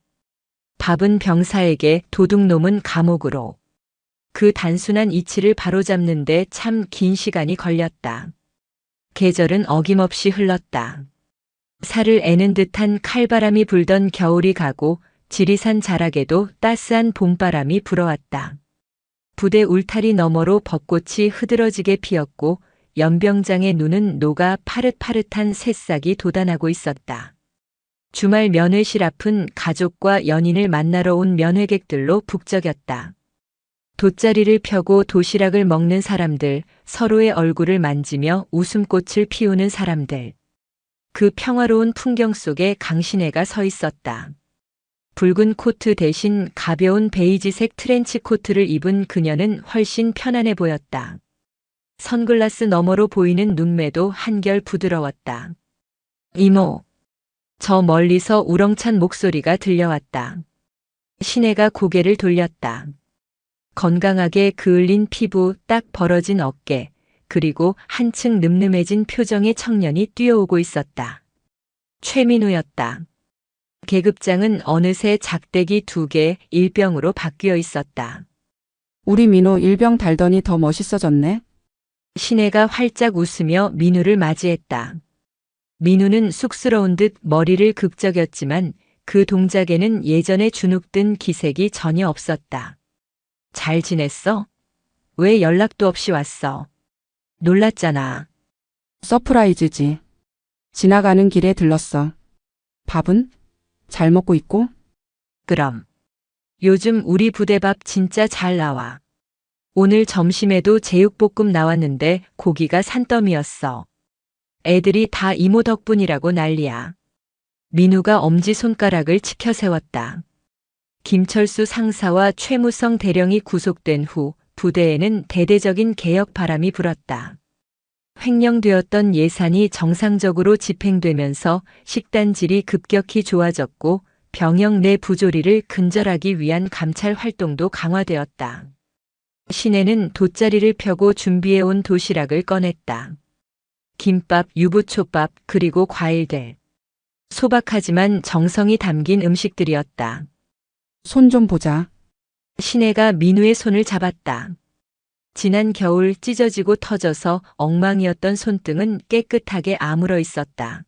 밥은 병사에게, 도둑놈은 감옥으로. 그 단순한 이치를 바로잡는데 참 긴 시간이 걸렸다. 계절은 어김없이 흘렀다. 살을 애는 듯한 칼바람이 불던 겨울이 가고 지리산 자락에도 따스한 봄바람이 불어왔다. 부대 울타리 너머로 벚꽃이 흐드러지게 피었고 연병장의 눈은 녹아 파릇파릇한 새싹이 돋아나고 있었다. 주말 면회실 앞은 가족과 연인을 만나러 온 면회객들로 북적였다. 돗자리를 펴고 도시락을 먹는 사람들, 서로의 얼굴을 만지며 웃음꽃을 피우는 사람들. 그 평화로운 풍경 속에 강신혜가 서 있었다. 붉은 코트 대신 가벼운 베이지색 트렌치 코트를 입은 그녀는 훨씬 편안해 보였다. 선글라스 너머로 보이는 눈매도 한결 부드러웠다. 이모. 저 멀리서 우렁찬 목소리가 들려왔다. 신혜가 고개를 돌렸다. 건강하게 그을린 피부, 딱 벌어진 어깨, 그리고 한층 늠름해진 표정의 청년이 뛰어오고 있었다. 최민우였다. 계급장은 어느새 작대기 2개, 일병으로 바뀌어 있었다. 우리 민호 일병 달더니 더 멋있어졌네. 신혜가 활짝 웃으며 민우를 맞이했다. 민우는 쑥스러운 듯 머리를 극적였지만 그 동작에는 예전에 주눅든 기색이 전혀 없었다. 잘 지냈어? 왜 연락도 없이 왔어? 놀랐잖아. 서프라이즈지. 지나가는 길에 들렀어. 밥은? 잘 먹고 있고? 그럼. 요즘 우리 부대밥 진짜 잘 나와. 오늘 점심에도 제육볶음 나왔는데 고기가 산더미였어. 애들이 다 이모 덕분이라고 난리야. 민우가 엄지손가락을 치켜 세웠다. 김철수 상사와 최무성 대령이 구속된 후 부대에는 대대적인 개혁 바람이 불었다. 횡령되었던 예산이 정상적으로 집행되면서 식단 질이 급격히 좋아졌고 병영 내 부조리를 근절하기 위한 감찰 활동도 강화되었다. 신혜는 돗자리를 펴고 준비해온 도시락을 꺼냈다. 김밥, 유부초밥, 그리고 과일들. 소박하지만 정성이 담긴 음식들이었다. 손 좀 보자. 신혜가 민우의 손을 잡았다. 지난 겨울 찢어지고 터져서 엉망이었던 손등은 깨끗하게 아물어 있었다.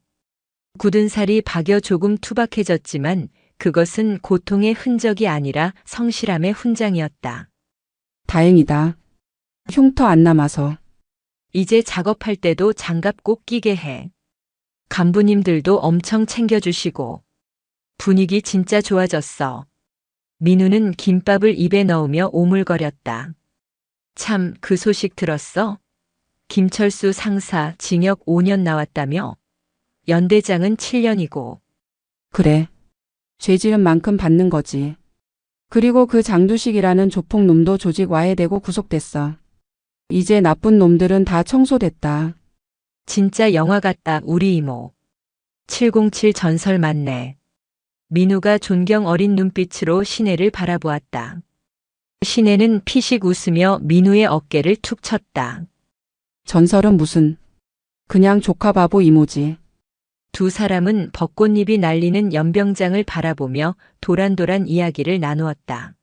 굳은 살이 박여 조금 투박해졌지만 그것은 고통의 흔적이 아니라 성실함의 훈장이었다. 다행이다. 흉터 안 남아서. 이제 작업할 때도 장갑 꼭 끼게 해. 간부님들도 엄청 챙겨주시고. 분위기 진짜 좋아졌어. 민우는 김밥을 입에 넣으며 오물거렸다. 참, 그 소식 들었어? 김철수 상사 징역 5년 나왔다며? 연대장은 7년이고. 그래. 죄 지은 만큼 받는 거지. 그리고 그 장두식이라는 조폭놈도 조직 와해되고 구속됐어. 이제 나쁜 놈들은 다 청소됐다. 진짜 영화 같다, 우리 이모. 707 전설 맞네. 민우가 존경 어린 눈빛으로 신혜를 바라보았다. 신혜는 피식 웃으며 민우의 어깨를 툭 쳤다. 전설은 무슨. 그냥 조카 바보 이모지. 두 사람은 벚꽃잎이 날리는 연병장을 바라보며 도란도란 이야기를 나누었다.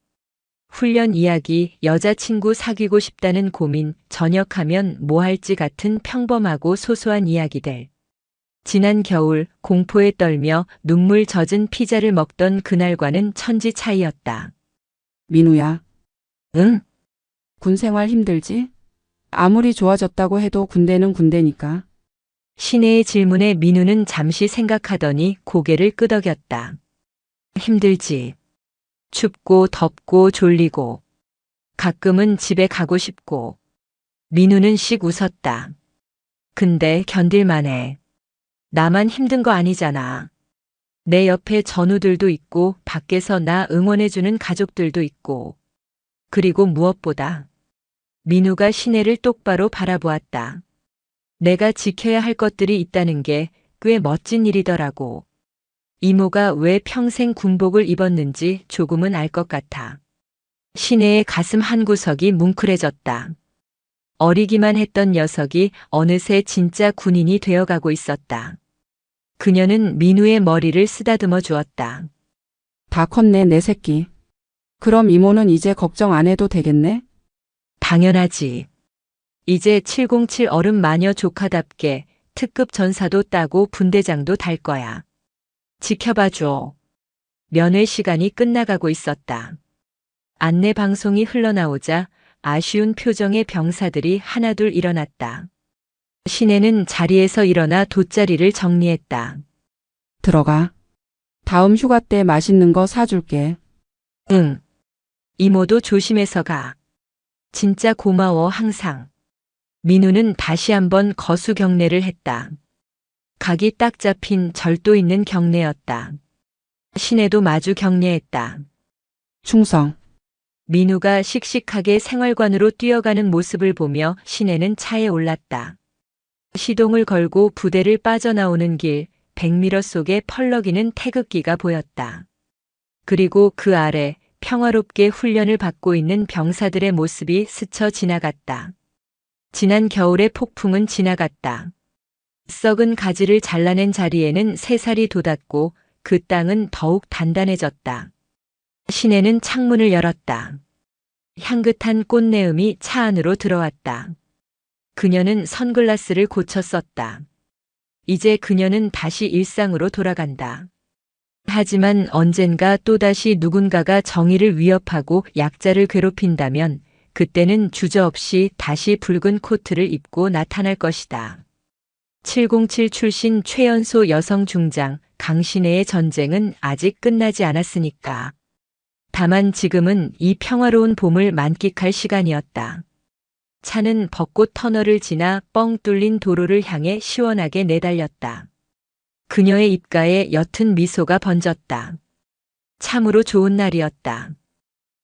훈련 이야기, 여자친구 사귀고 싶다는 고민, 저녁하면 뭐 할지 같은 평범하고 소소한 이야기들. 지난 겨울 공포에 떨며 눈물 젖은 피자를 먹던 그날과는 천지 차이였다. 민우야. 응? 군 생활 힘들지? 아무리 좋아졌다고 해도 군대는 군대니까. 신혜의 질문에 민우는 잠시 생각하더니 고개를 끄덕였다. 힘들지. 춥고 덥고 졸리고. 가끔은 집에 가고 싶고. 민우는 씩 웃었다. 근데 견딜만해. 나만 힘든 거 아니잖아. 내 옆에 전우들도 있고 밖에서 나 응원해주는 가족들도 있고. 그리고 무엇보다 민우가 신혜를 똑바로 바라보았다. 내가 지켜야 할 것들이 있다는 게 꽤 멋진 일이더라고. 이모가 왜 평생 군복을 입었는지 조금은 알 것 같아. 신혜의 가슴 한구석이 뭉클해졌다. 어리기만 했던 녀석이 어느새 진짜 군인이 되어가고 있었다. 그녀는 민우의 머리를 쓰다듬어 주었다. 다 컸네 내 새끼. 그럼 이모는 이제 걱정 안 해도 되겠네? 당연하지. 이제 707 어른 마녀 조카답게 특급 전사도 따고 분대장도 달 거야. 지켜봐줘. 면회 시간이 끝나가고 있었다. 안내 방송이 흘러나오자 아쉬운 표정의 병사들이 하나둘 일어났다. 신혜는 자리에서 일어나 돗자리를 정리했다. 들어가. 다음 휴가 때 맛있는 거 사줄게. 응. 이모도 조심해서 가. 진짜 고마워 항상. 민우는 다시 한번 거수 경례를 했다. 각이 딱 잡힌 절도 있는 경례였다. 신혜도 마주 경례했다. 충성. 민우가 씩씩하게 생활관으로 뛰어가는 모습을 보며 신혜는 차에 올랐다. 시동을 걸고 부대를 빠져나오는 길, 백미러 속에 펄럭이는 태극기가 보였다. 그리고 그 아래 평화롭게 훈련을 받고 있는 병사들의 모습이 스쳐 지나갔다. 지난 겨울의 폭풍은 지나갔다. 썩은 가지를 잘라낸 자리에는 새살이 돋았고 그 땅은 더욱 단단해졌다. 신혜는 창문을 열었다. 향긋한 꽃내음이 차 안으로 들어왔다. 그녀는 선글라스를 고쳐 썼다. 이제 그녀는 다시 일상으로 돌아간다. 하지만 언젠가 또다시 누군가가 정의를 위협하고 약자를 괴롭힌다면 그때는 주저없이 다시 붉은 코트를 입고 나타날 것이다. 707 출신 최연소 여성 중장 강신혜의 전쟁은 아직 끝나지 않았으니까. 다만 지금은 이 평화로운 봄을 만끽할 시간이었다. 차는 벚꽃 터널을 지나 뻥 뚫린 도로를 향해 시원하게 내달렸다. 그녀의 입가에 옅은 미소가 번졌다. 참으로 좋은 날이었다.